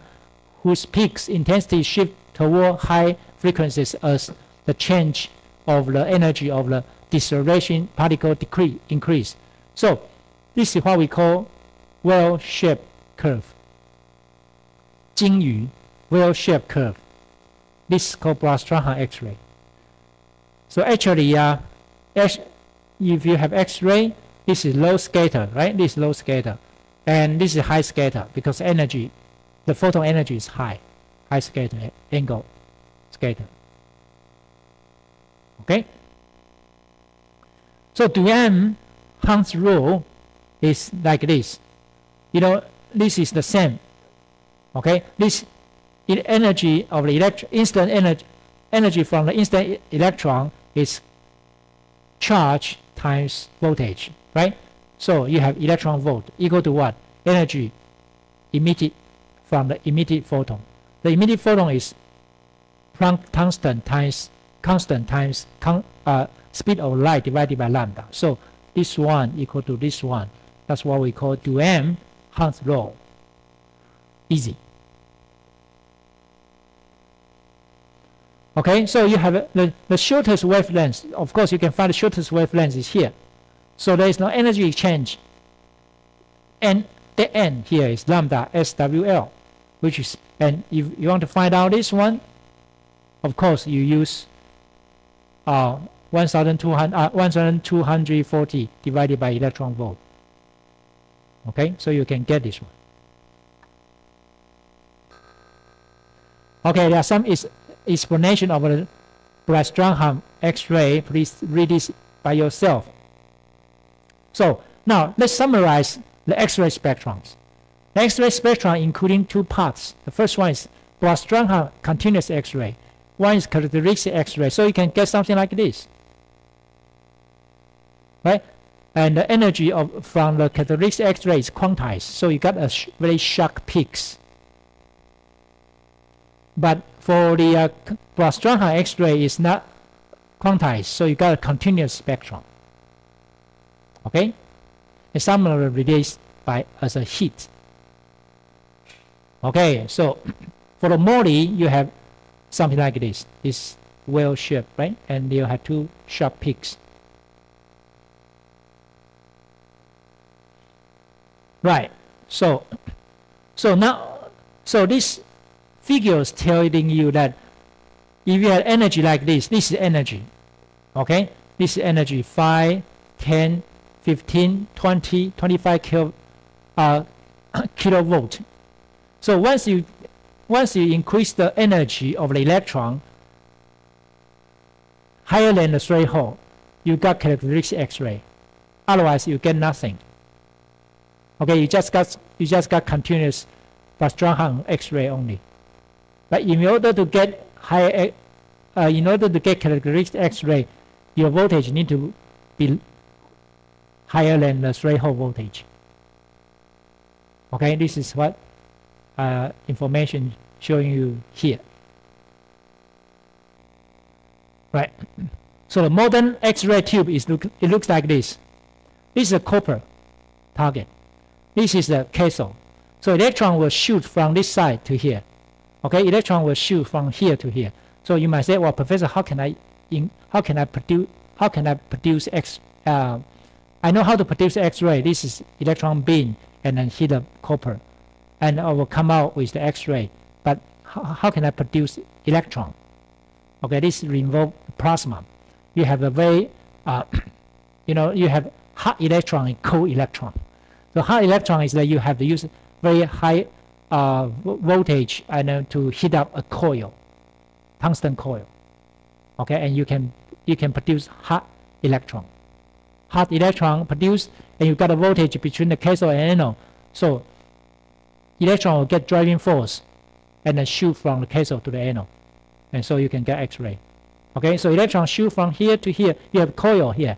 whose peaks intensity shift toward high frequencies as the change of the energy of the deceleration particle increase. So this is what we call well-shaped curve. 金鱼 well-shaped curve. This is called Bragg-Strongam X-ray. So actually, if you have X-ray, this is low scatter, right? This is low scatter. And this is high scatter because energy, the photon energy is high scatter, angle scatter. Okay? So Duhem-Hunt's rule is like this. You know, this is the same. Okay? This energy of the instant energy from the instant electron is charge times voltage, right? So you have electron volt equal to what? Energy emitted from the emitted photon. The emitted photon is Planck constant times speed of light divided by lambda. So this one equal to this one. That's what we call Duhem-Hunt's law. Easy. Okay, so you have the shortest wavelength. Of course, you can find the shortest wavelength is here. So there is no energy exchange. And the n here is lambda SWL, which is, and if you want to find out this one, of course, you use 1240 divided by electron volt. Okay, so you can get this one. Okay, there are some explanation of the Bragg-Strongam X-ray. Please read this by yourself. So now let's summarize the X-ray spectrums. The X-ray spectrum including two parts. The first one is Bragg-Strongam continuous X-ray. One is characteristic X-ray. So you can get something like this, right? And the energy from the characteristic X-ray is quantized. So you got a very sharp peaks. But for the Bragg-Strongam X-ray is not quantized, so you got a continuous spectrum. Okay? And some are released as a heat. Okay, so for the MOLY, you have something like this. It's well shaped, right? And you have two sharp peaks. Right. So this figures telling you that if you have energy like this is energy. Okay? This is energy 5, 10, 15, 20, 25 kilovolt. So once you increase the energy of the electron higher than the threshold, you got characteristic X-ray. Otherwise, you get nothing. Okay, you just got continuous Bragg-Strongam X-ray only. But in order to get higher in order to get characteristic X-ray, your voltage need to be higher than the threshold voltage. Okay, this is what information showing you here. Right. So the modern X-ray tube it looks like this. This is a copper target. This is the cathode. So electron will shoot from this side to here. Okay, electron will shoot from here to here. So you might say, well, Professor, how can I produce X? I know how to produce X-ray. This is electron beam and then hit the copper, and I will come out with the X-ray. But how can I produce electron? Okay, this involves plasma. You have a very, you have hot electron and cold electron. So hot electron is that you have to use very high voltage and to heat up a coil, tungsten coil. Okay, and you can produce hot electron. Hot electron produced, and you got a voltage between the cathode and anode. So electron will get driving force and then shoot from the cathode to the anode, and so you can get X-ray. Okay, so electron shoot from here to here. You have coil here,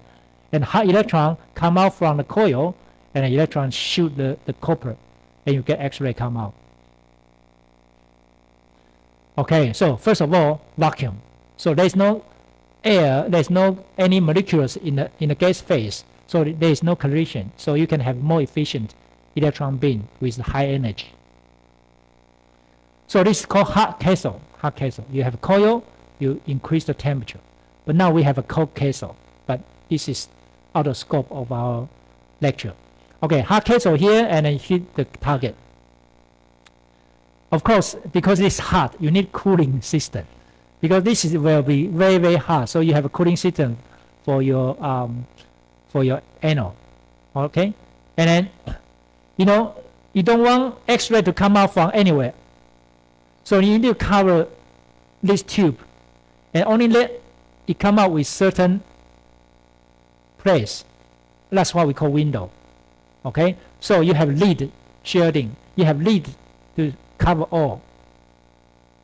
and hot electron come out from the coil, and the electron shoot the copper, and you get X-ray come out. Okay, so first of all, vacuum. So there's no air, there's no any molecules in the gas phase, so there is no collision. So you can have more efficient electron beam with high energy. So this is called hot cathode. Hot cathode. You have a coil, you increase the temperature. But now we have a cold cathode. But this is out of scope of our lecture. Okay, hot cathode here, and then hit the target. Of course, because it's hot, you need cooling system. Because this will be very, very hot. So you have a cooling system for your anode. Okay? And then, you don't want X-ray to come out from anywhere. So you need to cover this tube and only let it come out with certain place. That's what we call window. Okay? So you have lid shielding. You have lid to cover all.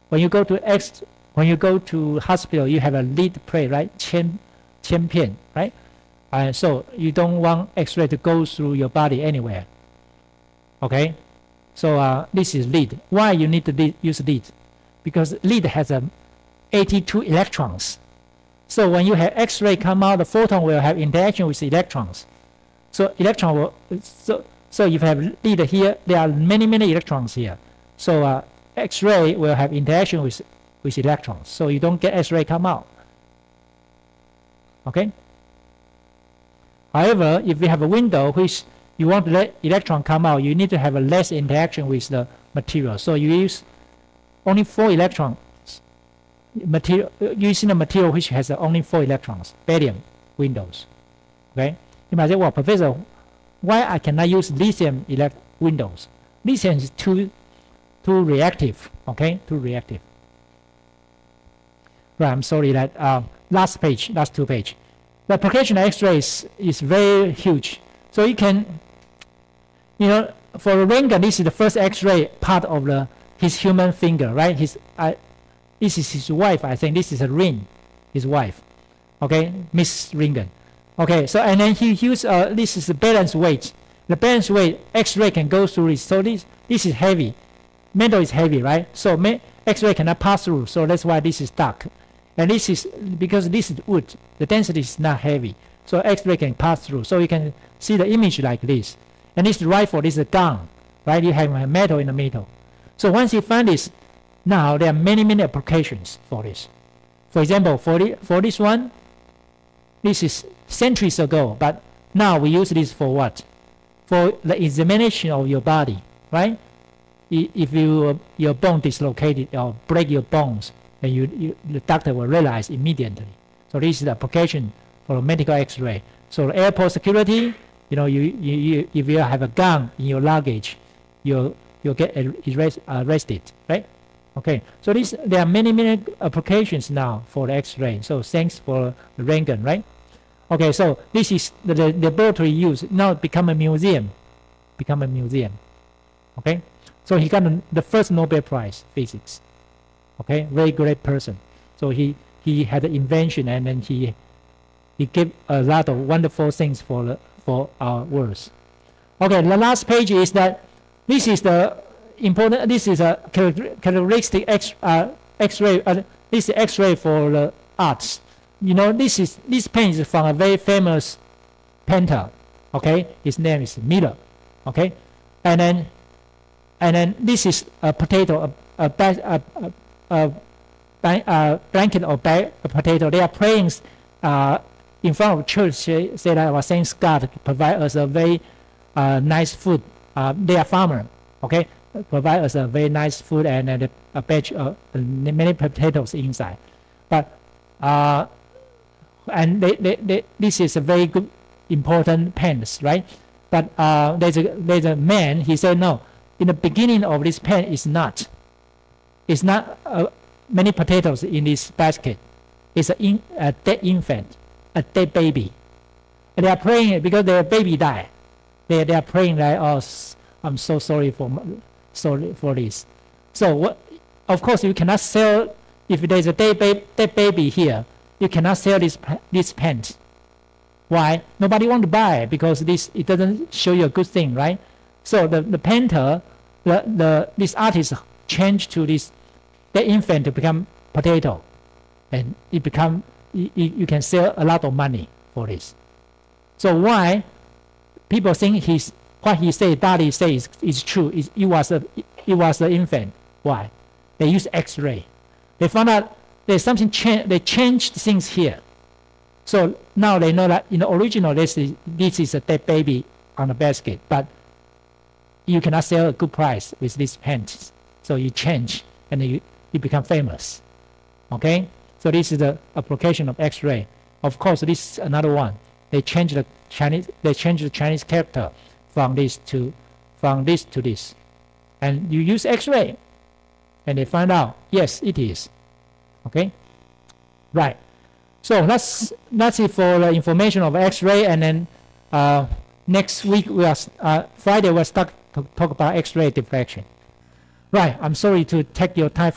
When you go to hospital, you have a lid plate, right? 铅片, right? So you don't want X-ray to go through your body anywhere. Okay? So this is lid. Why you need to use lid? Because lid has 82 electrons. So when you have X-ray come out, the photon will have interaction with electrons. So electron will. So if you have lid here, there are many electrons here. So X-ray will have interaction with electrons. So you don't get X-ray come out. Okay. However, if you have a window which you want to let electron come out, you need to have a less interaction with the material. So you use only 4 electrons. Using a material which has only 4 electrons, barium windows. Okay. You might say, well, Professor, why I cannot use lithium windows? Lithium is too reactive. Okay, too reactive. Right. I'm sorry that last 2 pages. The application of X-rays is very huge. So you can, for Röntgen, this is the first X-ray part of his human finger, right? This is his wife, I think. This is a ring, his wife. Okay, Miss Röntgen. Okay, so and then he used this is the balance weight. The balance weight X-ray can go through it. So this is heavy. Metal is heavy, right? So X-ray cannot pass through. So that's why this is dark. And this is because this is wood. The density is not heavy. So X-ray can pass through. So you can see the image like this. And this rifle, this is a gun, right? You have a metal in the middle. So once you find this, now there are many applications for this. For example, for this one, this is centuries ago, but now we use this for what? For the examination of your body, right? If your bone dislocated or break your bones, and the doctor will realize immediately. So this is the application for medical X-ray. So airport security, if you have a gun in your luggage, you'll get arrested, right? Okay. So there are many applications now for the X-ray. So thanks for the Röntgen, right? Okay. So this is the laboratory use. Now become a museum. Okay. So he got the first Nobel Prize physics. Okay, very great person. So he he had an invention, and then he gave a lot of wonderful things for our world. Okay, the last page is that this is the important. This is a characteristic X-ray. This is X-ray for the arts. You know, this pen is from a very famous painter. Okay, his name is Miller. Okay, and then this is a potato, a blanket or bag of potato. They are praying in front of church. Say that I was saying God provide us a very nice food. They are farmer. Okay, provide us a very nice food and a batch of many potatoes inside. But and this is a very good important pens, right? But there's a man. He said no. In the beginning of this pen is not. It's not many potatoes in this basket. It's a dead infant, a dead baby, and they are praying because their baby died. They are praying like, oh, I'm so sorry for this. So what? Of course, you cannot sell if there's a dead baby here. You cannot sell this pen. Why? Nobody want to buy it because it doesn't show you a good thing, right? So the painter, this artist changed to this dead infant to become potato, and it become you can sell a lot of money for this. So why people think what he say, Daddy says is true? It was an infant. Why? They use X-ray. They found out there's something they changed things here. So now they know that in the original this is a dead baby on the basket, but you cannot sell a good price with these pens. So you change and you become famous. Okay? So this is the application of X-ray. Of course, this is another one. They changed the Chinese character from this to this. And you use X-ray and they find out, yes, it is. Okay? Right. So that's it for the information of X-ray, and then next week Friday we'll start to talk about X-ray diffraction. Right. I'm sorry to take your time.